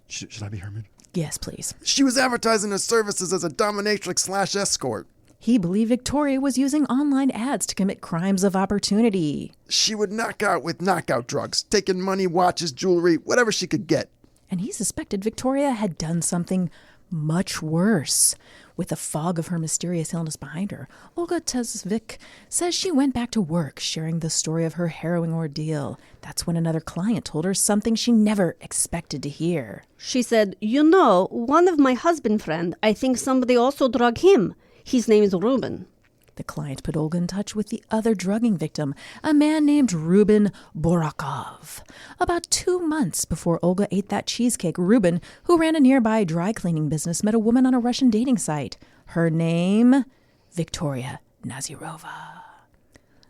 Should I be Herman? Yes, please. She was advertising her services as a dominatrix/escort. He believed Victoria was using online ads to commit crimes of opportunity. She would knock out with knockout drugs, taking money, watches, jewelry, whatever she could get. And he suspected Victoria had done something much worse. With the fog of her mysterious illness behind her, Olga Tezvik says she went back to work, sharing the story of her harrowing ordeal. That's when another client told her something she never expected to hear. She said, one of my husband friend, I think somebody also drug him. His name is Ruben. The client put Olga in touch with the other drugging victim, a man named Ruben Borakov. About 2 months before Olga ate that cheesecake, Ruben, who ran a nearby dry cleaning business, met a woman on a Russian dating site. Her name? Victoria Nazirova.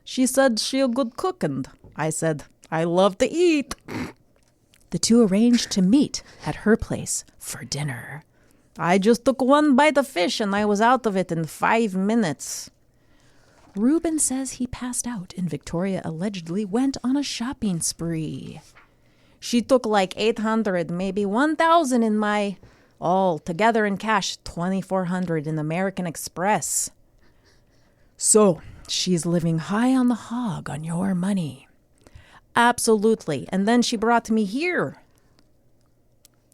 She said she a good cook, and I said, I love to eat. The two arranged to meet at her place for dinner. I just took one bite of fish and I was out of it in 5 minutes. Ruben says he passed out and Victoria allegedly went on a shopping spree. She took like 800, maybe 1,000 in my, all together in cash, 2,400 in American Express. So, she's living high on the hog on your money. Absolutely. And then she brought me here.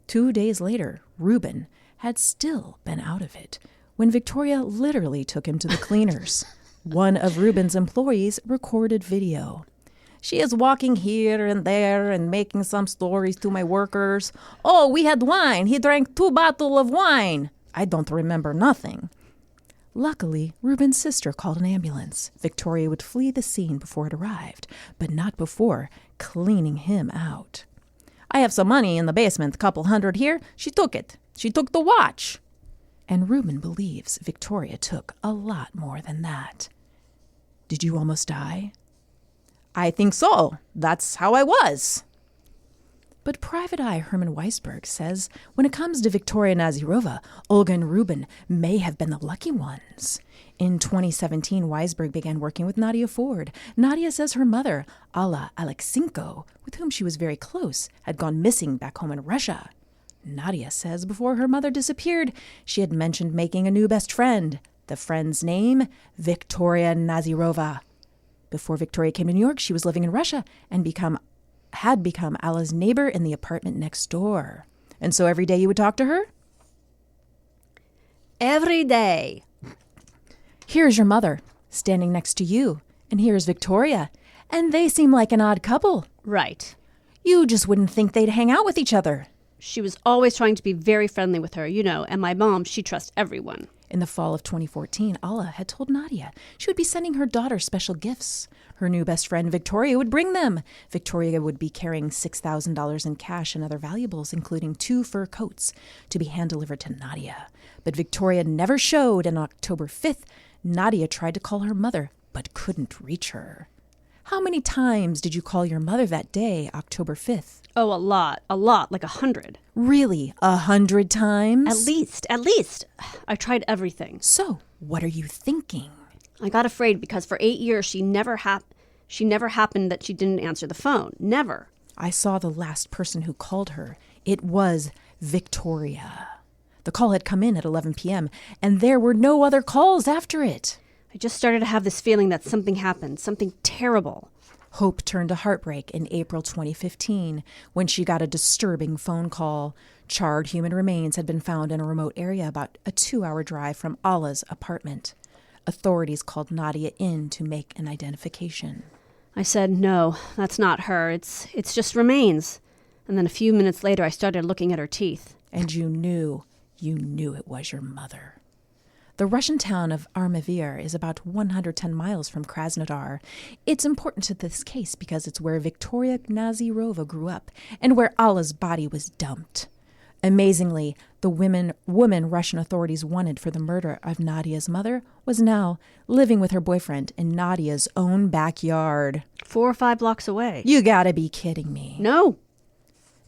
2 days later, Ruben had still been out of it when Victoria literally took him to the cleaners. One of Ruben's employees recorded video. She is walking here and there and making some stories to my workers. Oh, we had wine. He drank 2 bottles of wine. I don't remember nothing. Luckily, Ruben's sister called an ambulance. Victoria would flee the scene before it arrived, but not before cleaning him out. I have some money in the basement, couple hundred here. She took it. She took the watch. And Ruben believes Victoria took a lot more than that. Did you almost die? I think so. That's how I was. But Private Eye Herman Weisberg says when it comes to Victoria Nazirova, Olga and Ruben may have been the lucky ones. In 2017, Weisberg began working with Nadia Ford. Nadia says her mother, Alla Alexenko, with whom she was very close, had gone missing back home in Russia. Nadia says before her mother disappeared, she had mentioned making a new best friend. The friend's name, Victoria Nazirova. Before Victoria came to New York, she was living in Russia and had become Alla's neighbor in the apartment next door. And so every day you would talk to her? Every day. Here's your mother, standing next to you. And here's Victoria. And they seem like an odd couple. Right. You just wouldn't think they'd hang out with each other. She was always trying to be very friendly with her, and my mom, she trusts everyone. In the fall of 2014, Alla had told Nadia she would be sending her daughter special gifts. Her new best friend, Victoria, would bring them. Victoria would be carrying $6,000 in cash and other valuables, including 2 fur coats, to be hand-delivered to Nadia. But Victoria never showed, and on October 5th, Nadia tried to call her mother, but couldn't reach her. How many times did you call your mother that day, October 5th? Oh, a lot, like 100. Really? 100 times? At least. I tried everything. So, what are you thinking? I got afraid because for 8 years she never happened that she didn't answer the phone. Never. I saw the last person who called her. It was Victoria. The call had come in at 11 p.m., and there were no other calls after it. I just started to have this feeling that something happened, something terrible. Hope turned to heartbreak in April 2015 when she got a disturbing phone call. Charred human remains had been found in a remote area about a 2-hour drive from Alla's apartment. Authorities called Nadia in to make an identification. I said, no, that's not her. It's just remains. And then a few minutes later, I started looking at her teeth. And you knew it was your mother. The Russian town of Armavir is about 110 miles from Krasnodar. It's important to this case because it's where Victoria Nazirova grew up and where Alla's body was dumped. Amazingly, the woman Russian authorities wanted for the murder of Nadia's mother was now living with her boyfriend in Nadia's own backyard. 4 or 5 blocks away. You gotta be kidding me. No.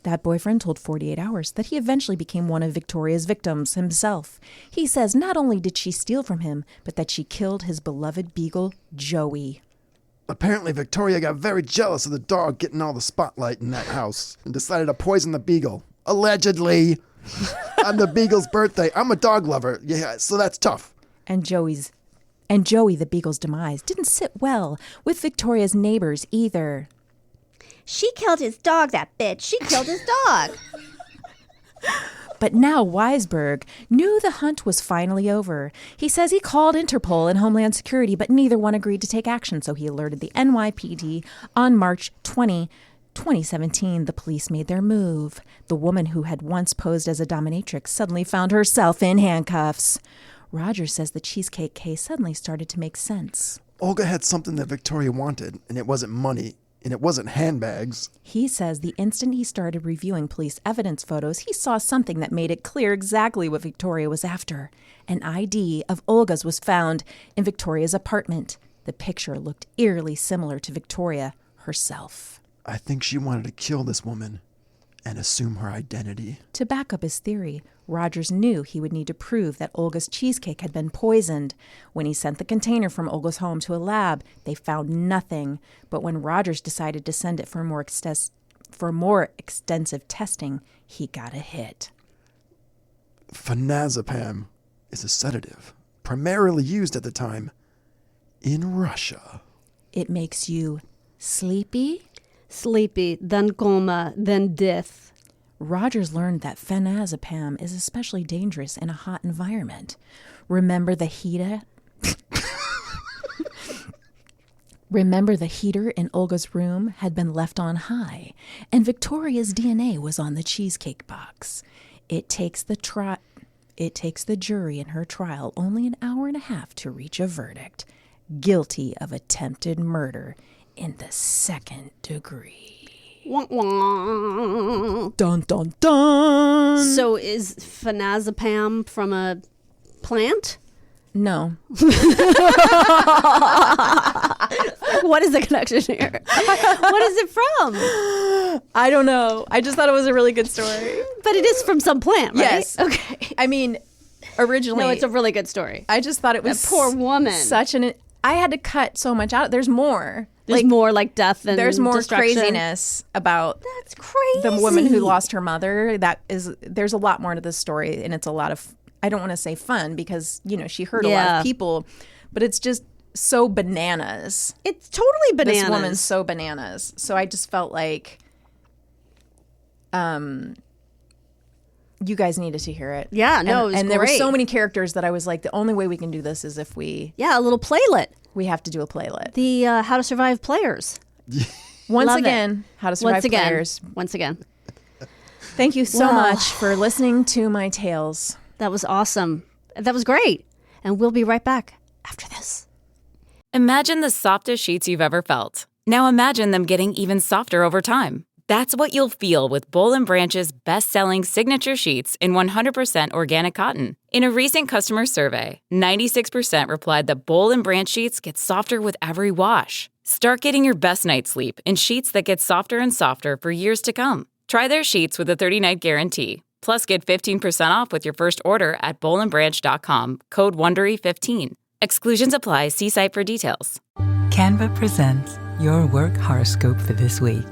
That boyfriend told 48 Hours that he eventually became one of Victoria's victims himself. He says not only did she steal from him, but that she killed his beloved beagle, Joey. Apparently, Victoria got very jealous of the dog getting all the spotlight in that house and decided to poison the beagle. Allegedly. On the beagle's birthday. I'm a dog lover. Yeah, so that's tough. And Joey, the beagle's demise, didn't sit well with Victoria's neighbors either. She killed his dog, that bitch. She killed his dog. But now Weisberg knew the hunt was finally over. He says he called Interpol and Homeland Security, but neither one agreed to take action, so he alerted the NYPD on March 20, 2017. The police made their move. The woman who had once posed as a dominatrix suddenly found herself in handcuffs. Rogers says the cheesecake case suddenly started to make sense. Olga had something that Victoria wanted, and it wasn't money. And it wasn't handbags. He says the instant he started reviewing police evidence photos, he saw something that made it clear exactly what Victoria was after. An ID of Olga's was found in Victoria's apartment. The picture looked eerily similar to Victoria herself. I think she wanted to kill this woman and assume her identity. To back up his theory, Rogers knew he would need to prove that Olga's cheesecake had been poisoned. When he sent the container from Olga's home to a lab, they found nothing. But when Rogers decided to send it for more extensive testing, he got a hit. Phenazepam is a sedative, primarily used at the time in Russia. It makes you sleepy? Sleepy, then coma, then death. Rogers learned that phenazepam is especially dangerous in a hot environment. Remember the heat? Remember, the heater in Olga's room had been left on high, and Victoria's DNA was on the cheesecake box. It takes the jury in her trial only an hour and a half to reach a verdict. Guilty of attempted murder in the 2nd degree. Wah, wah. Dun, dun, dun. So is phenazepam from a plant? No. What is the connection here? What is it from? I don't know. I just thought it was a really good story. But it is from some plant, right? Yes. Okay. I mean, originally... No, it's a really good story. I just thought it was... That poor woman. I had to cut so much out. There's more. There's more like death and there's more destruction. craziness about That's crazy. the woman who lost her mother. There's a lot more to this story, and it's a lot of, I don't want to say fun because, she hurt a lot of people, but it's just so bananas. It's totally bananas. This woman's so bananas. So I just felt like you guys needed to hear it. Yeah, no, it was and there were great. so many characters that I was like, the only way we can do this is if we a little playlet. We have to do a playlet. The How to Survive players. Once again, How to Survive players. Once again. Thank you so much for listening to my tales. That was awesome. That was great. And we'll be right back after this. Imagine the softest sheets you've ever felt. Now imagine them getting even softer over time. That's what you'll feel with Boll & Branch's best-selling signature sheets in 100% organic cotton. In a recent customer survey, 96% replied that Boll & Branch sheets get softer with every wash. Start getting your best night's sleep in sheets that get softer and softer for years to come. Try their sheets with a 30-night guarantee. Plus, get 15% off with your first order at bollandbranch.com, code WONDERY15. Exclusions apply. See site for details. Canva presents your work horoscope for this week.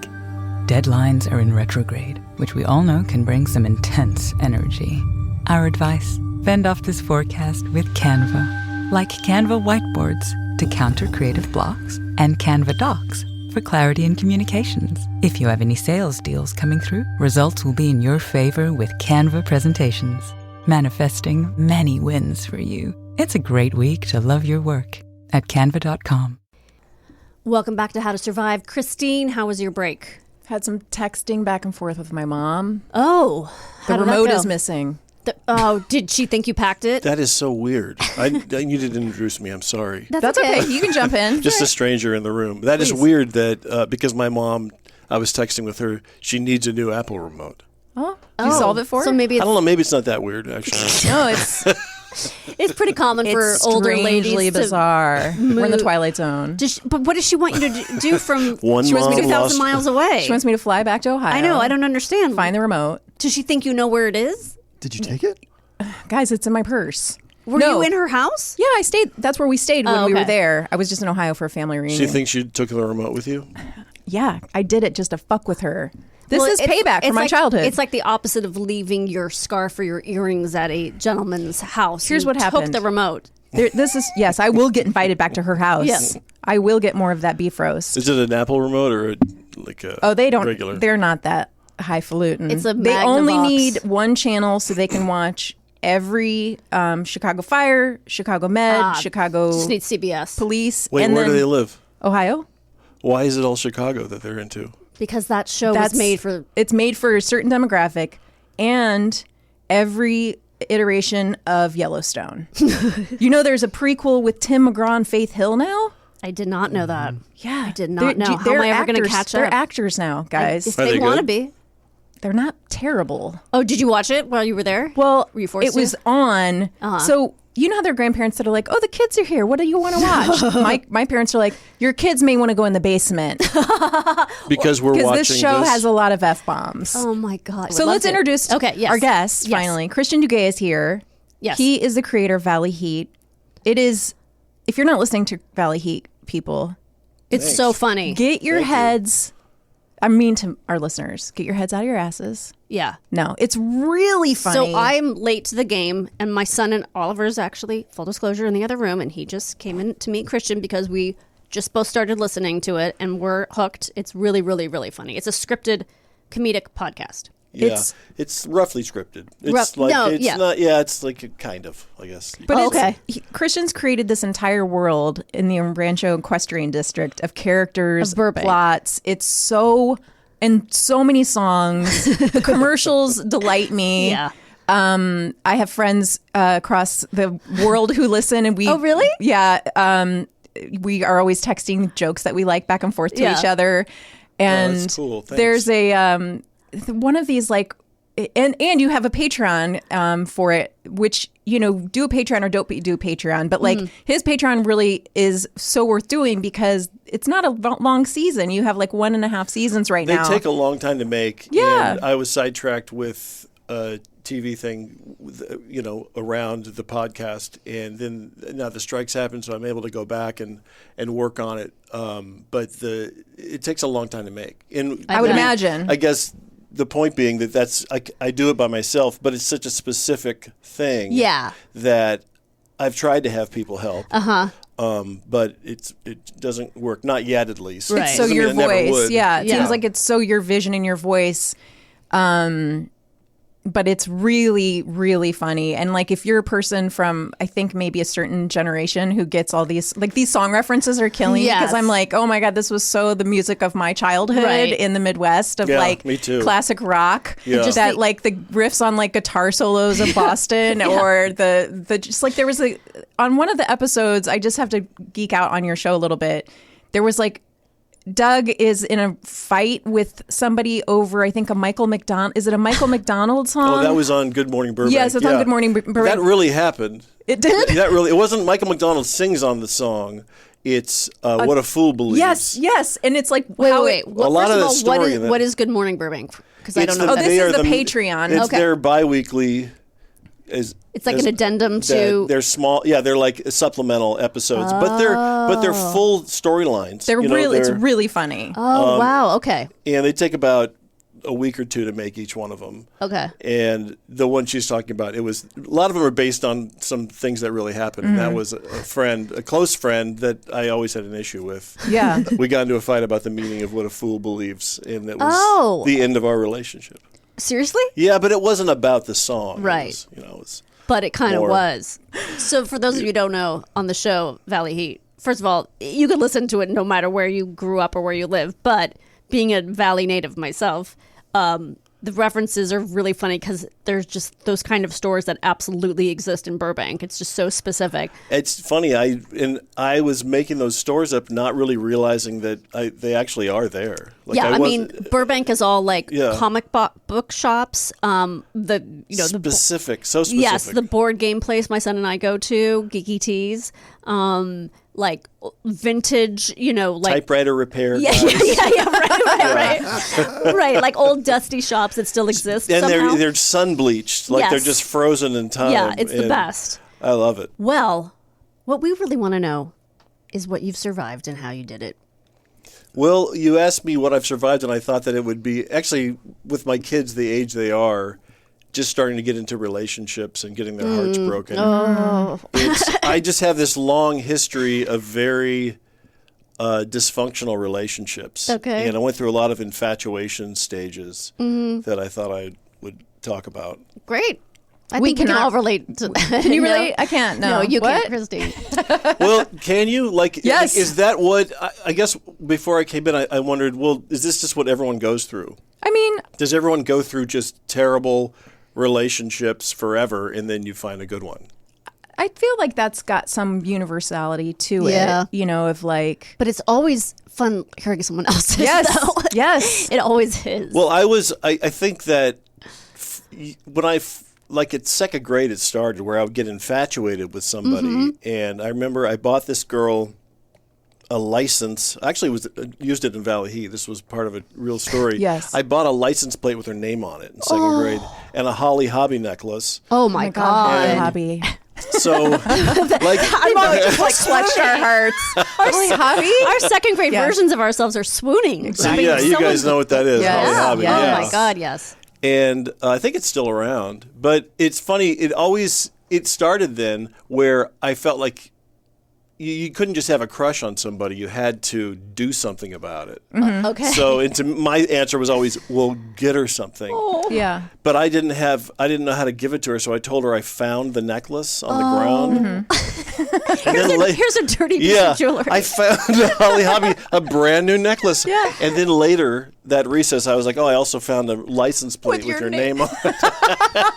Deadlines are in retrograde, which we all know can bring some intense energy. Our advice: fend off this forecast with Canva. Like Canva whiteboards to counter creative blocks, and Canva docs for clarity in communications. If you have any sales deals coming through, results will be in your favor with Canva presentations, manifesting many wins for you. It's a great week to love your work at canva.com. Welcome back to How to Survive. Kristine, how was your break? Had some texting back and forth with my mom. Oh, the remote is missing. Did she think you packed it? That is so weird. You didn't introduce me. I'm sorry. That's okay. You can jump in. Just a stranger in the room. That is weird that because my mom, I was texting with her, she needs a new Apple remote. Oh, did you solve it for her? So maybe I don't know. Maybe it's not that weird, actually. No, it's pretty common for older ladies. Strangely bizarre. We're in the Twilight Zone. But what does she want you to do from She wants me 2,000 miles away? She wants me to fly back to Ohio. I know. I don't understand. Find the remote. Does she think you know where it is? Did you take it? Guys, it's in my purse. Were you in her house? Yeah, I stayed. That's where we stayed when we were there. I was just in Ohio for a family reunion. She thinks you took the remote with you? Yeah, I did it just to fuck with her. This is payback for my childhood. It's like the opposite of leaving your scarf or your earrings at a gentleman's house. Here's what happened. Took the remote. Yes, I will get invited back to her house. Yes. I will get more of that beef roast. Is it an Apple remote or they don't. regular? They're not that highfalutin. It's a They only Magnavox. need one channel so they can watch every Chicago Fire, Chicago Med, Chicago Just need CBS. Police. Wait, and where then do they live? Ohio. Why is it all Chicago that they're into? Because that show was made for... It's made for a certain demographic and every iteration of Yellowstone. There's a prequel with Tim McGraw and Faith Hill now? I did not know that. Yeah. I did not know. How am I ever going to catch They're up? actors now, guys. If Are they they want to good? be. They're not terrible. Oh, did you watch it while you were there? Well, Were you forced it was on. So you know how there are grandparents that are like, "Oh, the kids are here. What do you want to watch?" my parents are like, "Your kids may want to go in the basement Because we're watching this show has a lot of f-bombs." Oh, my God. So let's introduce our guest. Yes. Finally, Christian Duguay is here. Yes. He is the creator of Valley Heat. It is. If you're not listening to Valley Heat, people, It's so funny. get your heads. I mean to our listeners, get your heads out of your asses. Yeah. No, it's really funny. So I'm late to the game, and my son and Oliver's actually, full disclosure, in the other room, and he just came in to meet Christian because we just both started listening to it, and we're hooked. It's really, really, really funny. It's a scripted, comedic podcast. Yeah, it's roughly scripted. It's it's like a kind of, I guess. But Christian's created this entire world in the Rancho Equestrian District of characters, plots. It's so many songs. The commercials delight me. Yeah. I have friends across the world who listen, and we. Oh, really? Yeah. We are always texting jokes that we like back and forth to each other, and that's cool. There's a one of these like, and you have a Patreon for it, which do a Patreon or don't do a Patreon, but like his Patreon really is so worth doing because it's not a long season. You have like 1.5 seasons right now. They take a long time to make. Yeah, and I was sidetracked with TV thing, around the podcast, and then now the strikes happen, so I'm able to go back and work on it. But it takes a long time to make. And I would imagine. I guess the point being that I do it by myself, but it's such a specific thing. Yeah. That I've tried to have people help. But it doesn't work, not yet at least. Right. It's so your voice. Yeah, it seems like it's so your vision and your voice. But it's really, really funny. And like if you're a person from, I think maybe a certain generation who gets all these, like these song references are killing me because I'm like, oh my God, this was so the music of my childhood in the Midwest of like me too. Classic rock. Yeah. Just that like the riffs on like guitar solos of Boston or the just like there was on one of the episodes, I just have to geek out on your show a little bit. There was like, Doug is in a fight with somebody over, I think, a Michael McDonald. Is it a Michael McDonald song? Oh, that was on Good Morning Burbank. Yes, it's on Good Morning Burbank. That really happened. It did? It wasn't Michael McDonald sings on the song. It's What a Fool Believes. Yes. And it's like, wait. What is Good Morning Burbank? Because I don't know. This is the Patreon. It's their bi-weekly. It's like an addendum to. They're small, they're like supplemental episodes, but they're full storylines. It's really funny. Oh wow, okay. And they take about a week or two to make each one of them. Okay. And the one she's talking about, a lot of them are based on some things that really happened. And that was a close friend that I always had an issue with. Yeah. We got into a fight about the meaning of what a fool believes, and that was the end of our relationship. Seriously? Yeah, but it wasn't about the song. Right. It was but it kind of was. So for those of you who don't know, on the show Valley Heat, first of all, you could listen to it no matter where you grew up or where you live. But being a Valley native myself, the references are really funny because there's just those kind of stores that absolutely exist in Burbank. It's just so specific. It's funny. I was making those stores up, not really realizing that they actually are there. Like Burbank is all like comic book shops. So specific. Yes, the board game place my son and I go to, Geeky Tees. Like vintage, typewriter repair. Right. Like old dusty shops that still exist. And somehow. they're sun bleached, like they're just frozen in time. Yeah, it's the best. I love it. Well, what we really want to know is what you've survived and how you did it. Well, you asked me what I've survived, and I thought that it would be actually with my kids, the age they are, just starting to get into relationships and getting their hearts broken. Oh. I just have this long history of very dysfunctional relationships. Okay. And I went through a lot of infatuation stages that I thought I would talk about. Great. I think we can all relate to that. Can you relate? I can't. No, you can't, Kristine. Well, can you? Yes. Is that what, I guess before I came in, I wondered, well, is this just what everyone goes through? I mean. Does everyone go through just terrible relationships forever and then you find a good one? I feel like that's got some universality to it, of like. But it's always fun hearing someone else's. Yes, though. yes, it always is. Well, I think that when like at second grade it started where I would get infatuated with somebody, and I remember I bought this girl a license. Actually, used it in Valley Heat. This was part of a real story. Yes. I bought a license plate with her name on it in second grade, and a Holly Hobby necklace. Oh my God. Holly Hobby. So, I'm always just like clutched our hearts. Holly Hobby? Our second grade versions of ourselves are swooning. Exactly. Yeah, you guys know what that is. Yes. Holly Hobby. Yes. Oh my God, yes. And I think it's still around. But it's funny. It started then where I felt like you couldn't just have a crush on somebody. You had to do something about it. Okay. So my answer was always, well, get her something. Yeah. But I didn't know how to give it to her, so I told her I found the necklace on the ground. Here's a dirty piece of jewelry. I found Holly Hobby a brand new necklace. Yeah. And then later that recess, I was like, I also found a license plate with your name on it.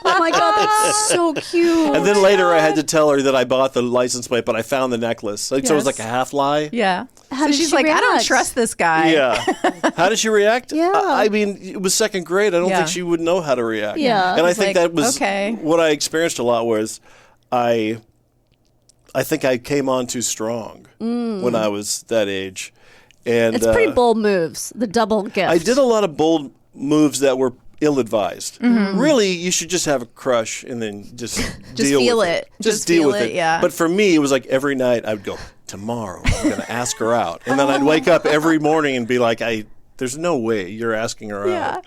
Oh my God, that's so cute. And then later I had to tell her that I bought the license plate, but I found the necklace. So it was like a half lie. Yeah. How did she's she like, I don't react? trust this guy. Yeah. How did she react? Yeah. I mean, it was second grade. I don't think she would know how to react. Yeah. And I It's think like, that was what I experienced a lot was I think I came on too strong when I was that age. And It's pretty bold moves, the double gift. I did a lot of bold moves that were ill-advised. Really, you should just have a crush and then just deal feel with it. Just deal feel with it. Yeah. But for me, it was like every night I would go, tomorrow I'm going to ask her out. And then I'd wake up every morning and be like, there's no way you're asking her out.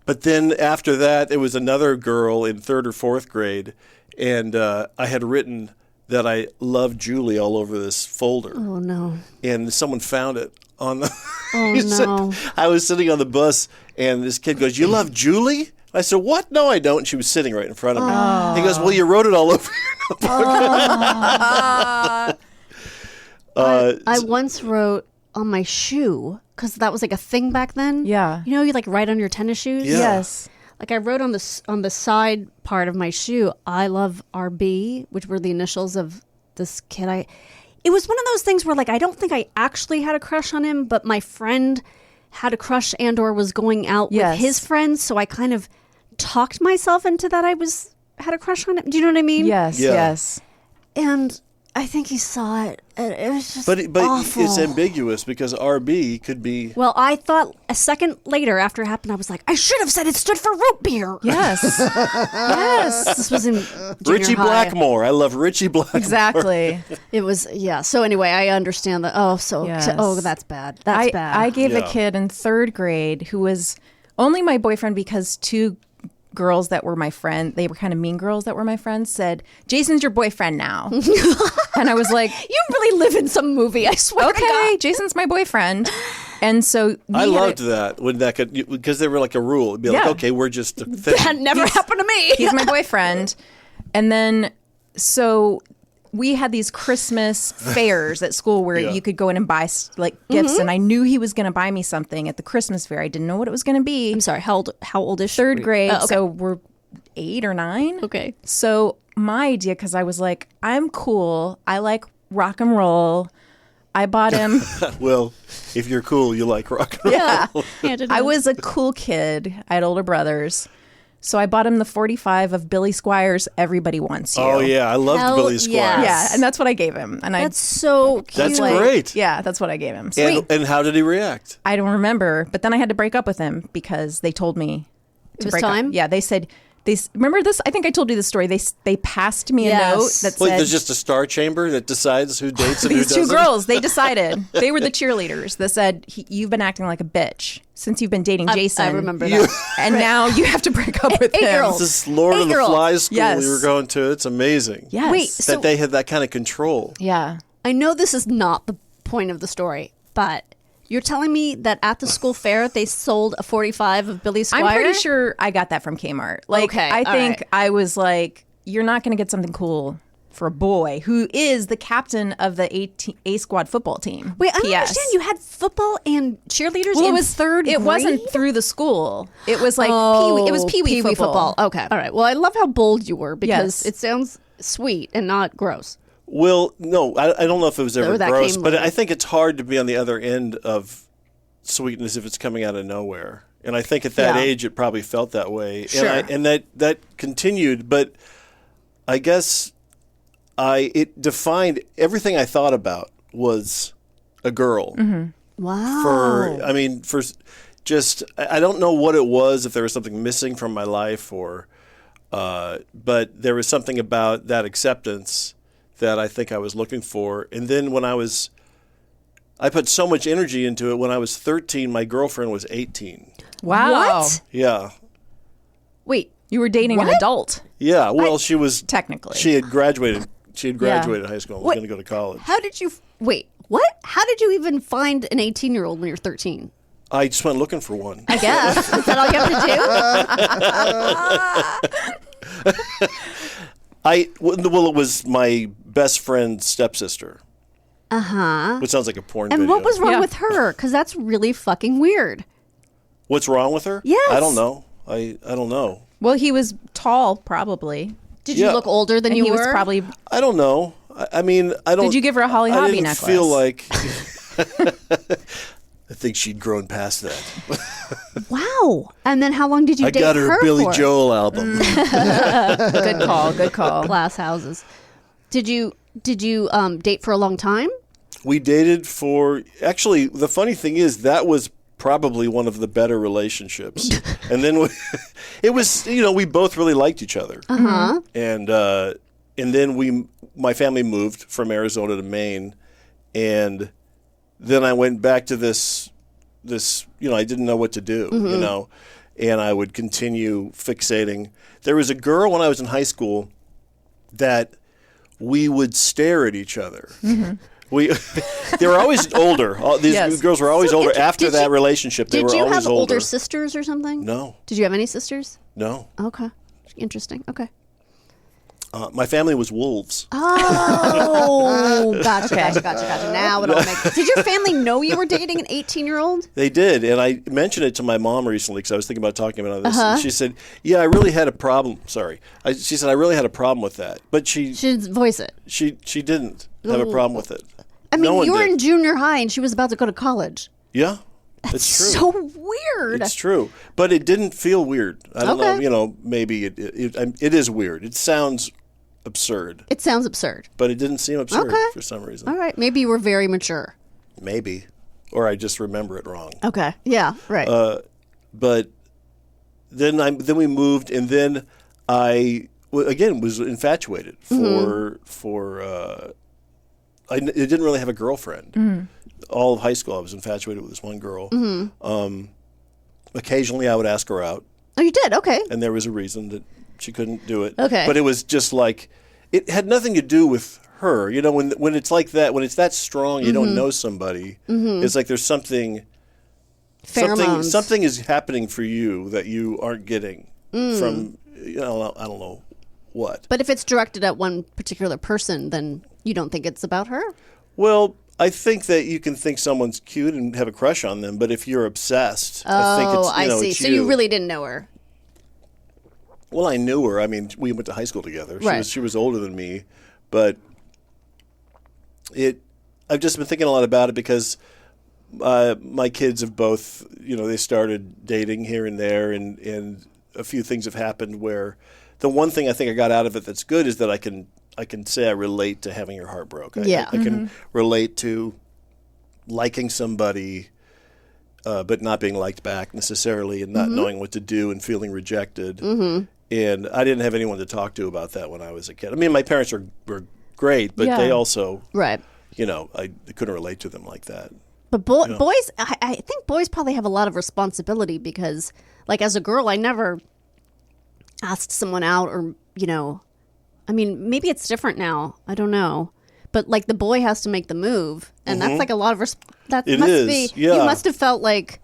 But then after that, there was another girl in 3rd or 4th grade, and I had written that I loved Julie all over this folder. Oh, no. And someone found it on the... Oh, no. I was sitting on the bus, and this kid goes, you love Julie? I said, what? No, I don't. And she was sitting right in front of me. He goes, well, you wrote it all over your notebook. I once wrote on my shoe, because that was like a thing back then. Yeah. You know, you like write on your tennis shoes? Yeah. Yes. Like I wrote on the side part of my shoe, I love RB, which were the initials of this kid. It was one of those things where like I don't think I actually had a crush on him, but my friend had a crush and or was going out with his friends, so I kind of talked myself into that I had a crush on him. Do you know what I mean? Yes. Yeah. Yes. And I think he saw it. It was just But awful. it's ambiguous because RB could be... Well, I thought a second later after it happened, I was like, I should have said it stood for root beer. Yes. Yes. This was in junior Richie high. Blackmore. I love Richie Blackmore. Exactly. It was, yeah. So anyway, I understand that. Oh, Yes. that's bad. That's bad. I gave a Yeah. kid in 3rd grade who was only my boyfriend because 2 girls that were my friend, they were kind of mean girls that were my friends, said, Jason's your boyfriend now. And I was like, you really live in some movie, I swear to okay, God. Jason's my boyfriend. And so I loved that when that could, because they were like a rule. It'd be like, Yeah. okay, we're just a thing. That never happened to me. He's my boyfriend. And then, so we had these Christmas fairs at school where Yeah. you could go in and buy gifts. And I knew he was going to buy me something at the Christmas fair. I didn't know what it was going to be. I'm sorry, how old is she? 3rd grade. Oh, okay. So we're 8 or 9. Okay. So my idea, because I was like, I'm cool. I like rock and roll. I bought him. Well, if you're cool, you like rock and roll. Yeah. Handed I in. was a cool kid. I had older brothers. So I bought him the 45 of Billy Squires' Everybody Wants You. Oh, yeah. I loved Hell Billy Squires. yes. Yeah, and that's what I gave him. And That's so cute. That's great. Yeah, that's what I gave him. So And how did he react? I don't remember, but then I had to break up with him because they told me to was break time? up. Yeah, they said remember this? I think I told you the story. They passed me a Yes. note that Wait, said there's just a star chamber that decides who dates and who these doesn't? 2 girls. They decided they were the cheerleaders. That said, you've been acting like a bitch since you've been dating Jason. I remember that. And now you have to break up with him. 8-year-olds. This Lord of the 8-year-olds. Flies school Yes. we were going to. It's amazing. Yes. Wait, That so they had that kind of control. Yeah. I know this is not the point of the story, but you're telling me that at the school fair they sold a 45 of Billy Squire? I'm pretty sure I got that from Kmart. Like, Okay, I all think right. I was like, you're not going to get something cool for a boy who is the captain of the A squad football team. Wait, I don't PS. understand. You had football and cheerleaders Well, in it was 3rd grade? It wasn't through the school. It was like it was Pee-wee football. Okay. All right. Well, I love how bold you were because Yes. it sounds sweet and not gross. Well, no, I don't know if it was ever Or that gross, came but later. I think it's hard to be on the other end of sweetness if it's coming out of nowhere. And I think at that Yeah. age it probably felt that way. Sure. And that continued, but I guess it defined everything I thought about was a girl. Wow. I don't know what it was, if there was something missing from my life but there was something about that acceptance that I think I was looking for. And then I put so much energy into it. When I was 13, my girlfriend was 18. Wow. What? Yeah. Wait. You were dating an adult. Yeah. Well, she was technically. She had graduated. She had graduated high school and was going to go to college. How did you wait? What? How did you even find an 18-year-old when you're 13? I just went looking for one. I guess. Is that all you have to do? Well, it was my best friend's stepsister. Which sounds like a porn and video. what was wrong with her? Because that's really fucking weird. What's wrong with her? Yes. I don't know. I don't know. Well, he was tall, probably. Did you look older than And you he were? was probably. I don't know. I mean, I don't. Did you give her a Holly I Hobby didn't necklace? feel like. I think she'd grown past that. Wow. And then how long did you I date got her for? Billy Joel album. Good call. Good call. Glass houses. Did you date for a long time? We dated for. Actually, the funny thing is that was probably one of the better relationships. And then it was, we both really liked each other. And then my family moved from Arizona to Maine, and then I went back to this, I didn't know what to do, and I would continue fixating. There was a girl when I was in high school that we would stare at each other. They were always older. These girls were always older. After that relationship, they were always older. Did you have older sisters or something? No. Did you have any sisters? No. Okay. Interesting. Okay. My family was wolves. Oh, gotcha. Now it all makes. Did your family know you were dating an 18-year-old? They did, and I mentioned it to my mom recently because I was thinking about talking about this. And she said, "Yeah, I really had a problem." Sorry, she said I really had a problem with that, but she didn't voice it. She didn't have a problem with it. I mean, No you one were did. in junior high, and she was about to go to college. Yeah, it's true. So weird. It's true, but it didn't feel weird. I don't Okay. know. Maybe it is weird. It sounds absurd, It sounds absurd. but it didn't seem absurd Okay. for some reason. All right. Maybe you were very mature. Maybe, or I just remember it wrong. Okay. Yeah. Right. But then we moved, and then I again was infatuated I didn't really have a girlfriend. All of high school, I was infatuated with this one girl. Occasionally, I would ask her out, oh, you did? Okay. and there was a reason that she couldn't do it. Okay. But it was just like it had nothing to do with her. When it's like that, when it's that strong, you don't know somebody. It's like there's something Pheromones. something is happening for you that you aren't getting from I don't know what. But if it's directed at one particular person, then you don't think it's about her? Well, I think that you can think someone's cute and have a crush on them, but if you're obsessed, I think it's I see. it's So you really didn't know her. Well, I knew her. I mean, we went to high school together. Right. She was older than me, but I've just been thinking a lot about it because my kids have both, they started dating here and there, and a few things have happened where the one thing I think I got out of it that's good is that I can say I relate to having your heart broke. I can relate to liking somebody, but not being liked back necessarily, and not knowing what to do and feeling rejected. And I didn't have anyone to talk to about that when I was a kid. I mean, my parents were great, but they also, Right. I couldn't relate to them like that. But boys, I think boys probably have a lot of responsibility because, like, as a girl, I never asked someone out or, I mean, maybe it's different now. I don't know. But, like, the boy has to make the move. And that's, like, a lot of that It must is, be. yeah. You must have felt like.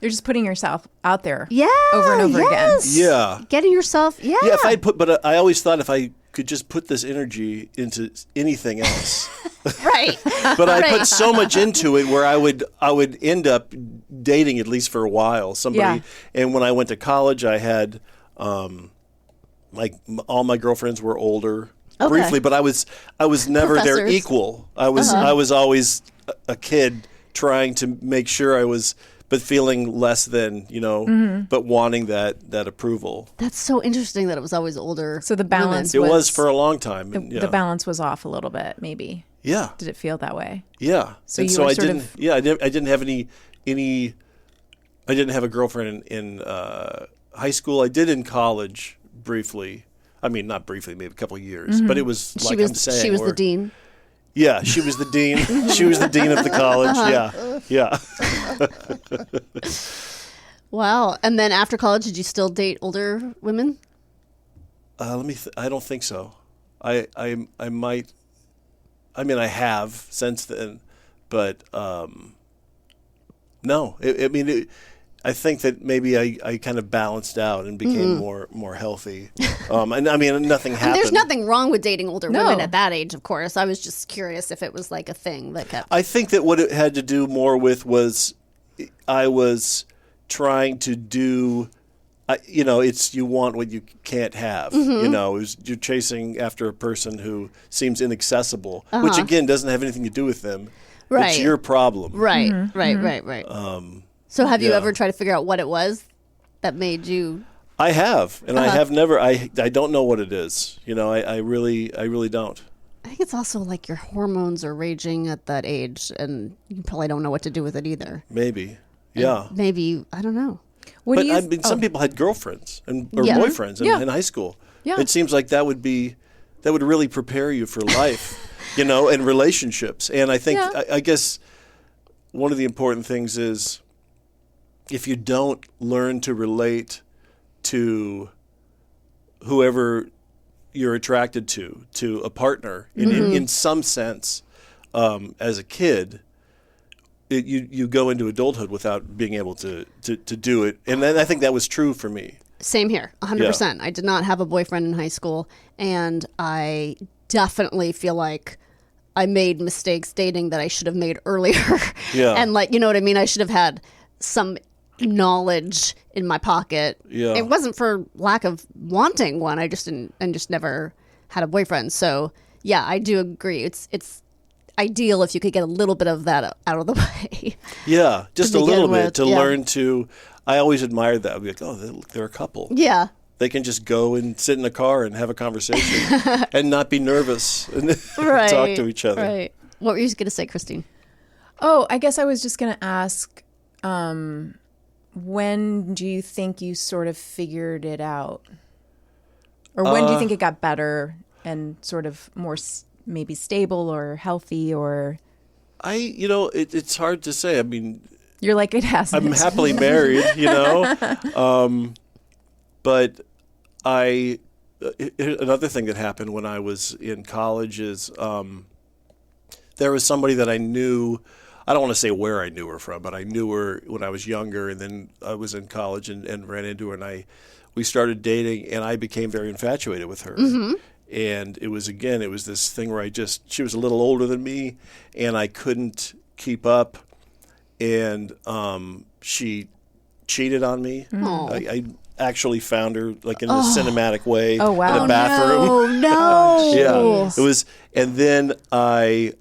You're just putting yourself out there Over and over again. yes. Yeah. Getting yourself. Yeah. Yeah, but I always thought if I could just put this energy into anything else. Right. But I put so much into it where I would end up dating, at least for a while, somebody. Yeah. And when I went to college, I had like all my girlfriends were older. Okay. Briefly, but I was never their Professors. equal. I was always a kid trying to make sure I was, but feeling less than, but wanting that approval. That's so interesting that it was always older. So the balance It was for a long time. The balance was off a little bit, maybe. Yeah. Did it feel that way? Yeah. So and you so were I sort didn't. of- Yeah, I didn't have any. I didn't have a girlfriend in high school. I did in college briefly. I mean, not briefly, maybe a couple of years. But it was like I'm saying. She was the where- dean. Yeah, she was the dean. She was the dean of the college. Yeah. Wow. And then after college, did you still date older women? I don't think so. I might. I mean, I have since then, but no. I think that maybe I kind of balanced out and became more healthy. And I mean, nothing happened. There's nothing wrong with dating older women at that age, of course. I was just curious if it was like a thing that kept. I think that what it had to do more with was I was trying to do. It's you want what you can't have. You're chasing after a person who seems inaccessible, which again doesn't have anything to do with them. Right. It's your problem. Right. Right. So have you ever tried to figure out what it was that made you? I have, and I have never. I don't know what it is. I really don't. I think it's also like your hormones are raging at that age, and you probably don't know what to do with it either. Maybe. Yeah. And maybe I don't know. Some people had girlfriends or boyfriends in high school. Yeah. It seems like that would really prepare you for life, and relationships. And I think I guess one of the important things is if you don't learn to relate to whoever you're attracted to a partner in some sense as a kid. You go into adulthood without being able to do it. And then I think that was true for me. Same here, 100%. I did not have a boyfriend in high school, and I definitely feel like I made mistakes dating that I should have made earlier. Yeah. And you know what I mean? I should have had some knowledge in my pocket. Yeah. It wasn't for lack of wanting one. I just never had a boyfriend. So, yeah, I do agree. It's ideal if you could get a little bit of that out of the way. Yeah, just a little bit to learn to. I always admired that. I'd be like, oh, they're a couple. Yeah. They can just go and sit in a car and have a conversation and not be nervous and talk to each other. Right. What were you going to say, Kristine? Oh, I guess I was just going to ask, when do you think you sort of figured it out? Or when do you think it got better and sort of more maybe stable or healthy or? It's hard to say. I mean, you're like, it hasn't. I'm happily married, but another thing that happened when I was in college is there was somebody that I knew. I don't want to say where I knew her from, but I knew her when I was younger, and then I was in college and ran into her, and we started dating, and I became very infatuated with her. Mm-hmm. And it was this thing where she was a little older than me, and I couldn't keep up, and she cheated on me. I actually found her in a cinematic way in a bathroom. Oh no! Yeah, it was, and then I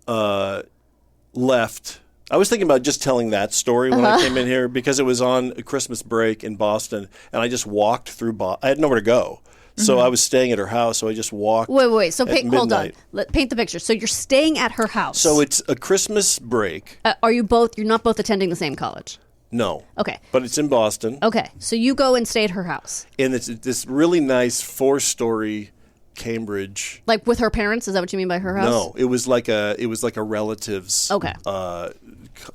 left. I was thinking about just telling that story when I came in here because it was on a Christmas break in Boston, and I just walked through Boston. I had nowhere to go. So I was staying at her house, so I just walked. Wait. So hold on. Paint the picture. So you're staying at her house. So it's a Christmas break. You're not both attending the same college? No. Okay. But it's in Boston. Okay. So you go and stay at her house. And it's this really nice 4-story Cambridge. Like with her parents? Is that what you mean by her house? No, it was like a relative's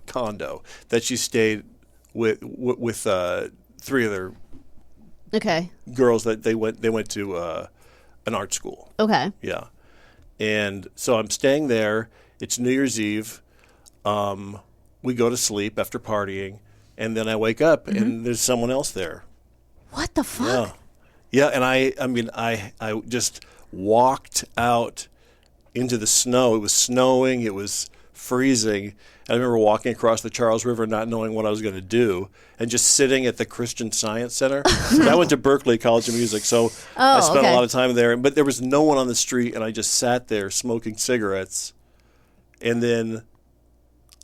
condo that she stayed with 3 other girls that they went to an art school. Okay. Yeah. And so I'm staying there. It's New Year's Eve. We go to sleep after partying, and then I wake up and there's someone else there. What the fuck? Yeah. And I just walked out into the snow. It was snowing. It was freezing. I remember walking across the Charles River not knowing what I was going to do and just sitting at the Christian Science Center. I went to Berkeley College of Music, so I spent a lot of time there. But there was no one on the street, and I just sat there smoking cigarettes. And then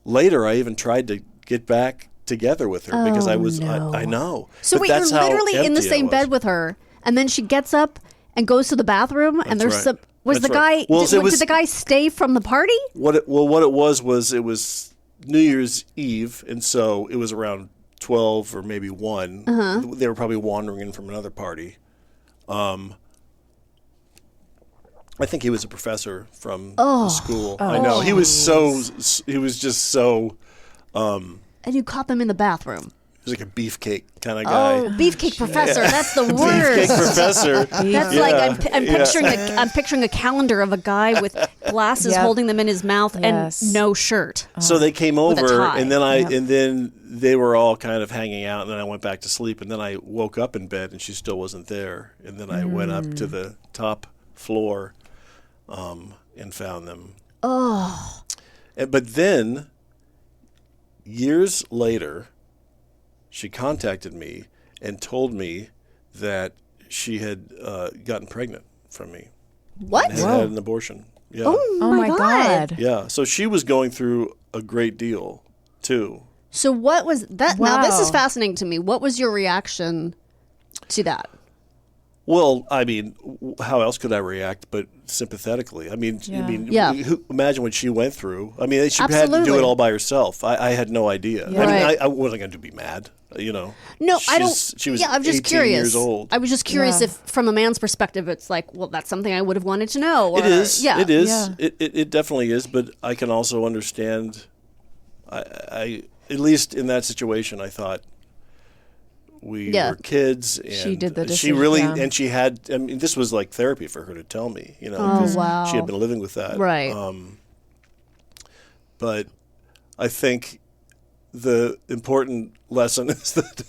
later I even tried to get back together with her because I was, I know. So but wait, that's you're literally in the same bed with her, and then she gets up and goes to the bathroom, and there's some... Did the guy stay from the party? What it was New Year's Eve, and so it was around 12 or maybe 1. They were probably wandering in from another party. I think he was a professor from the school. I know. He was just so... and you caught them in the bathroom. It was like a beefcake kind of guy. Oh, beefcake professor. That's the worst. Beefcake professor. That's like I'm picturing a calendar of a guy with glasses holding them in his mouth and no shirt. So they came over, and then Yep. then they were all kind of hanging out, and then I went back to sleep, and then I woke up in bed, and she still wasn't there, and then I went up to the top floor, and found them. Oh. But then, years later, she contacted me and told me that she had gotten pregnant from me. What? And had an abortion. Yeah. Oh my God. Yeah. So she was going through a great deal, too. So what was that? Wow. Now, this is fascinating to me. What was your reaction to that? Well, I mean, how else could I react but sympathetically? I mean, imagine what she went through. I mean, she had to do it all by herself. I had no idea. Yeah. I mean, Right. I wasn't going to be mad, you know. No, I don't. She was I'm just 18 curious. years old. I was just curious if, from a man's perspective, it's like, well, that's something I would have wanted to know. Or, It is. Yeah. It is. Yeah. It definitely is. But I can also understand. I at least in that situation, I thought we were kids, and She did the she decision, really yeah. and she had. I mean, this was like therapy for her to tell me, you know, Oh, 'cause wow. she had been living with that, Right. But I think the important lesson is that,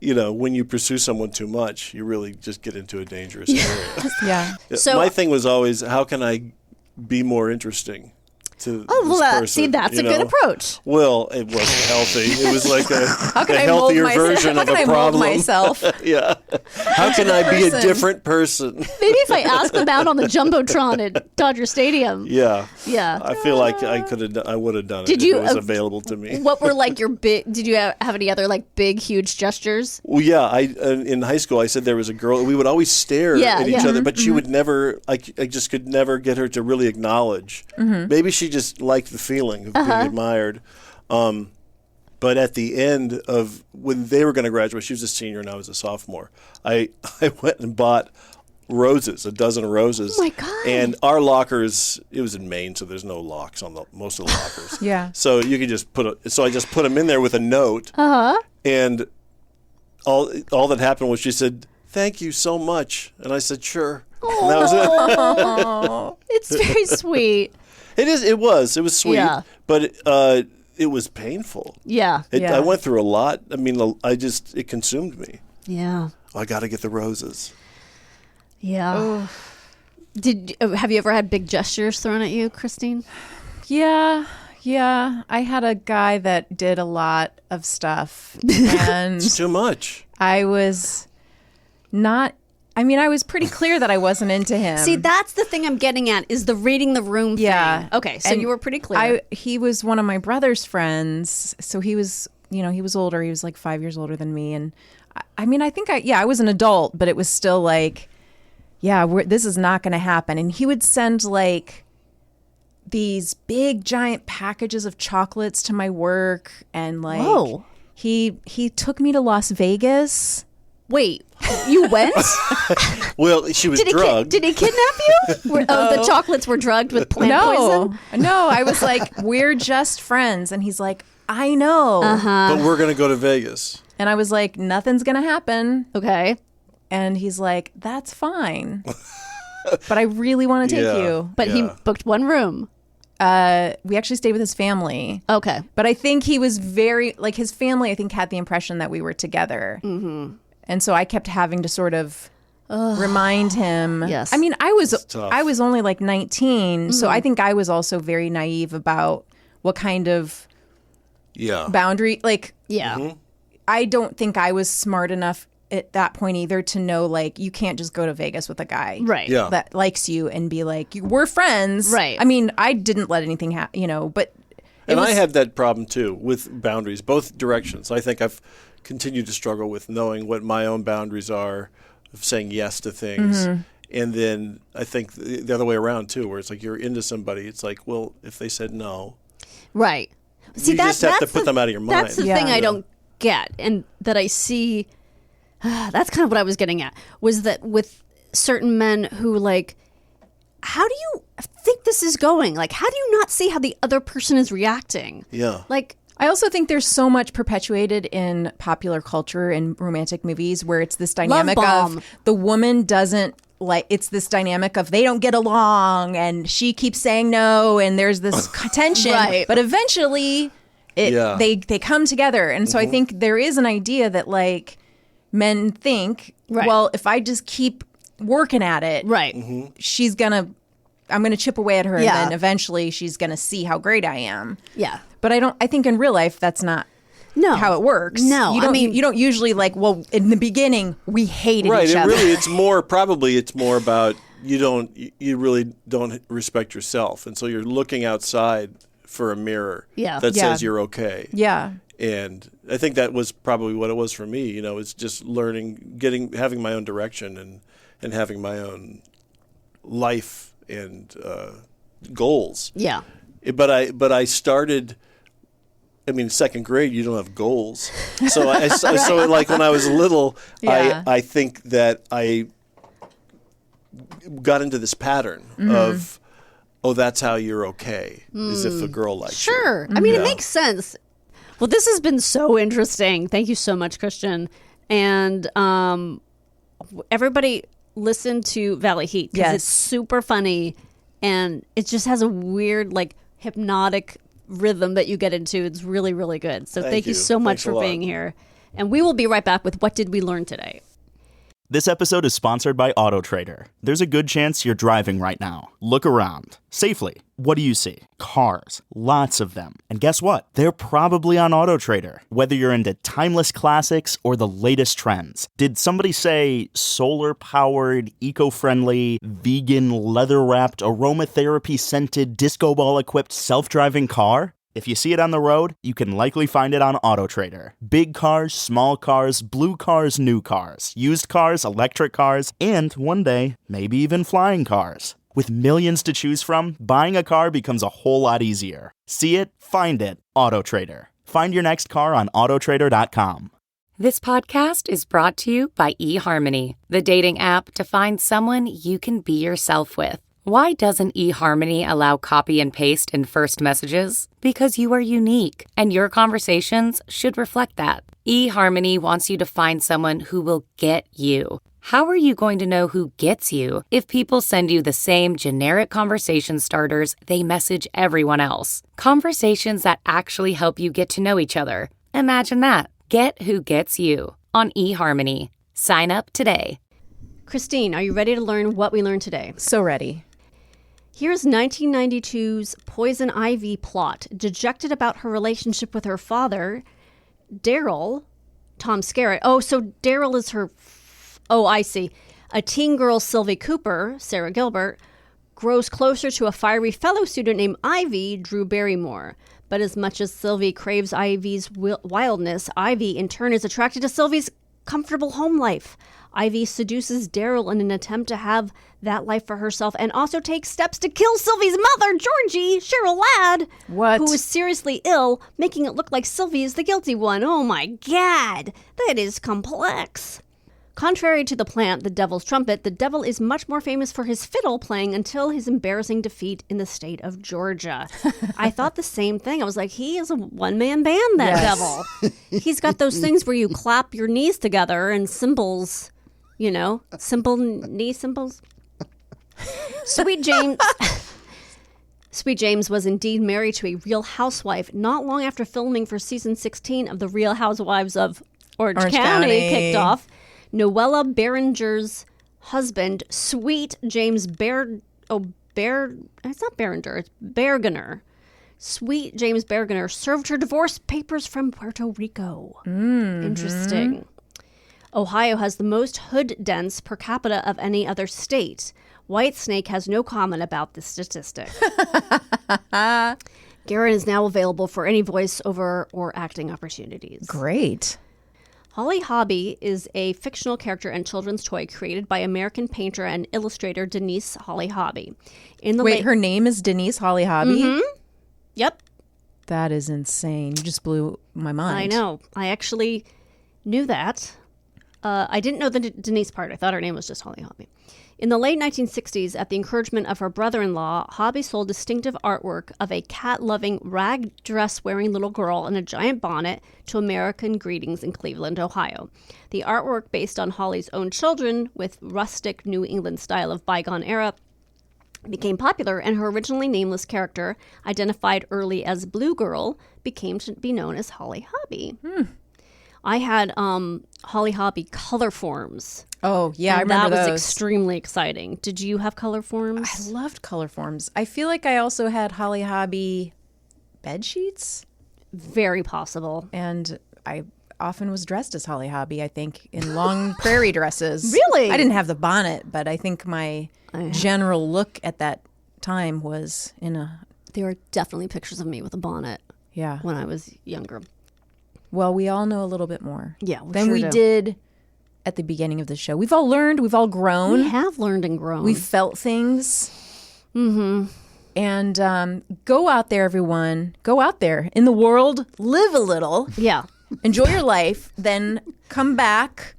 you know, when you pursue someone too much, you really just get into a dangerous area. Yeah. So- my thing was always, how can I be more interesting to Oh, this well, person? see, that's you a good know? approach. Well, it wasn't healthy. It was like a I mold healthier myself? version How of can a I mold problem. myself? Yeah. How can I be a person. different person? Maybe if I asked them out on the Jumbotron at Dodger Stadium. Yeah. Yeah. I feel like I would have done it Did if you, it was available to me. What were like your big, did you have any other like big, huge gestures? Well, yeah. In high school, I said there was a girl. We would always stare at each other, but she would never. I just could never get her to really acknowledge. Maybe she just liked the feeling of being admired. But at the end of when they were going to graduate, she was a senior and I was a sophomore. I went and bought roses, a dozen roses. Oh my God. And our lockers, it was in Maine, so there's no locks on most of the lockers. Yeah. So you could just so I just put them in there with a note. And all that happened was she said, "Thank you so much," and I said, "Sure." And that was it. It's very sweet. It was sweet, Yeah. but it was painful. Yeah. Yeah. I went through a lot. I mean, it consumed me. Yeah. I got to get the roses. Yeah. Have you ever had big gestures thrown at you, Kristine? Yeah. I had a guy that did a lot of stuff, and It's too much. I was not. I mean, I was pretty clear that I wasn't into him. See, that's the thing I'm getting at is the reading the room Yeah. thing. Okay, so And you were pretty clear. He was one of my brother's friends, so he was, he was older. He was like 5 years older than me, and I mean, I think I was an adult, but it was still like, this is not going to happen. And he would send like these big giant packages of chocolates to my work, and like, Whoa. he took me to Las Vegas. Wait, you went? Well, she was drugged. Did he kidnap you? The chocolates were drugged with plant poison? No, I was like, we're just friends. And he's like, I know. But we're going to go to Vegas. And I was like, nothing's going to happen. Okay. And he's like, that's fine. But I really want to take Yeah. you. But he booked one room. We actually stayed with his family. Okay. But I think he was very, like, his family, I think, had the impression that we were together. Mm-hmm. And so I kept having to sort of remind him. Yes. I mean, I tough. was only like 19. So I think I was also very naive about what kind of boundary, like, Yeah. I don't think I was smart enough at that point either to know, like, you can't just go to Vegas with a guy Right. Yeah. that likes you and be like, we're friends. Right. I mean, I didn't let anything happen, but And I had that problem too with boundaries, both directions. I think I've continued to struggle with knowing what my own boundaries are, of saying yes to things. And then I think the other way around too, where it's like you're into somebody. It's like, well, if they said no, Right. See, you just have to put them out of your mind. That's the thing I don't get, and that I see. That's kind of what I was getting at, was that with certain men who, like, how do you think this is going? Like, how do you not see how the other person is reacting? Yeah. Like, I also think there's so much perpetuated in popular culture and romantic movies where it's this dynamic of the woman doesn't like, it's this dynamic of they don't get along and she keeps saying no and there's this tension. Right. But eventually they come together. And so I think there is an idea that like men think, well, if I just keep working at it, I'm going to chip away at her and then eventually she's going to see how great I am. Yeah. But I think in real life, that's not how it works. No, you don't usually like, well, in the beginning, we hated each other. Right. Really, it's more about you really don't respect yourself. And so you're looking outside for a mirror that says you're okay. Yeah. And I think that was probably what it was for me. You know, it's just learning, having my own direction and having my own life and goals. Yeah. But I started. I mean, second grade, you don't have goals. So so like when I was little, I think that I got into this pattern of, that's how you're okay, is if a girl likes you. Sure. I mean, it makes sense. Well, this has been so interesting. Thank you so much, Christian. And everybody listen to Valley Heat because it's super funny and it just has a weird, like, hypnotic rhythm that you get into. It's really, really good. So thank you so much for being here. And we will be right back with What Did We Learn Today? This episode is sponsored by AutoTrader. There's a good chance you're driving right now. Look around. Safely. What do you see? Cars. Lots of them. And guess what? They're probably on AutoTrader. Whether you're into timeless classics or the latest trends. Did somebody say solar-powered, eco-friendly, vegan, leather-wrapped, aromatherapy-scented, disco ball-equipped, self-driving car? If you see it on the road, you can likely find it on AutoTrader. Big cars, small cars, blue cars, new cars, used cars, electric cars, and one day, maybe even flying cars. With millions to choose from, buying a car becomes a whole lot easier. See it, find it, AutoTrader. Find your next car on autotrader.com. This podcast is brought to you by eHarmony, the dating app to find someone you can be yourself with. Why doesn't eHarmony allow copy and paste in first messages? Because you are unique, and your conversations should reflect that. eHarmony wants you to find someone who will get you. How are you going to know who gets you if people send you the same generic conversation starters they message everyone else? Conversations that actually help you get to know each other. Imagine that. Get who gets you on eHarmony. Sign up today. Kristine, are you ready to learn what we learned today? So ready. Here's 1992's Poison Ivy plot. Dejected about her relationship with her father, Daryl, Tom Skerritt. Oh, so Daryl is her... Oh, I see. A teen girl, Sylvie Cooper, Sarah Gilbert, grows closer to a fiery fellow student named Ivy, Drew Barrymore. But as much as Sylvie craves Ivy's wildness, Ivy, in turn, is attracted to Sylvie's comfortable home life. Ivy seduces Daryl in an attempt to have that life for herself and also takes steps to kill Sylvie's mother, Georgie, Cheryl Ladd, who is seriously ill, making it look like Sylvie is the guilty one. Oh my God, that is complex. Contrary to the plant, the Devil's Trumpet, the devil is much more famous for his fiddle playing until his embarrassing defeat in the state of Georgia. I thought the same thing. I was like, he is a one-man band, that devil. He's got those things where you clap your knees together and cymbals, you know, simple knee cymbals. Sweet James was indeed married to a Real Housewife not long after filming for season 16 of The Real Housewives of Orange County kicked off. Noella Berenger's husband, Sweet James it's not Berenger, it's Bergener. Sweet James Bergener served her divorce papers from Puerto Rico. Interesting. Ohio has the most hood dens per capita of any other state. Whitesnake has no comment about this statistic. Garen is now available for any voiceover or acting opportunities. Great. Holly Hobbie is a fictional character and children's toy created by American painter and illustrator Denise Holly Hobbie. Her name is Denise Holly Hobbie? Mm-hmm. Yep. That is insane. You just blew my mind. I know. I actually knew that. I didn't know the Denise part. I thought her name was just Holly Hobbie. In the late 1960s, at the encouragement of her brother-in-law, Hobby sold distinctive artwork of a cat-loving, rag dress-wearing little girl in a giant bonnet to American Greetings in Cleveland, Ohio. The artwork, based on Holly's own children with rustic New England style of bygone era, became popular, and her originally nameless character, identified early as Blue Girl, became to be known as Holly Hobby. I had Holly Hobby color forms. Oh, yeah, I remember that was those. extremely exciting. Did you have color forms? I loved color forms. I feel like I also had Holly Hobby bed sheets. Very possible. And I often was dressed as Holly Hobby, I think, in long prairie dresses. Really? I didn't have the bonnet, but I think my general look at that time was in a... There are definitely pictures of me with a bonnet. Yeah. When I was younger. Well, we all know a little bit more than we did at the beginning of the show. We've all learned. We've all grown. We have learned and grown. We've felt things. Mm-hmm. And go out there, everyone. Go out there in the world. Live a little. Yeah. Enjoy your life. Then come back.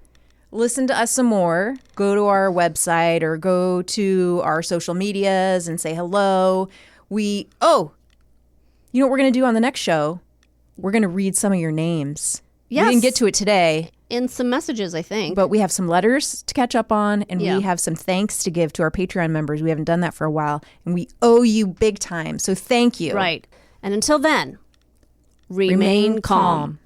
Listen to us some more. Go to our website or go to our social medias and say hello. You know what we're going to do on the next show? We're going to read some of your names. Yes. We didn't get to it today. In some messages, I think. But we have some letters to catch up on, and Yeah. we have some thanks to give to our Patreon members. We haven't done that for a while, and we owe you big time. So thank you. Right. And until then, remain calm.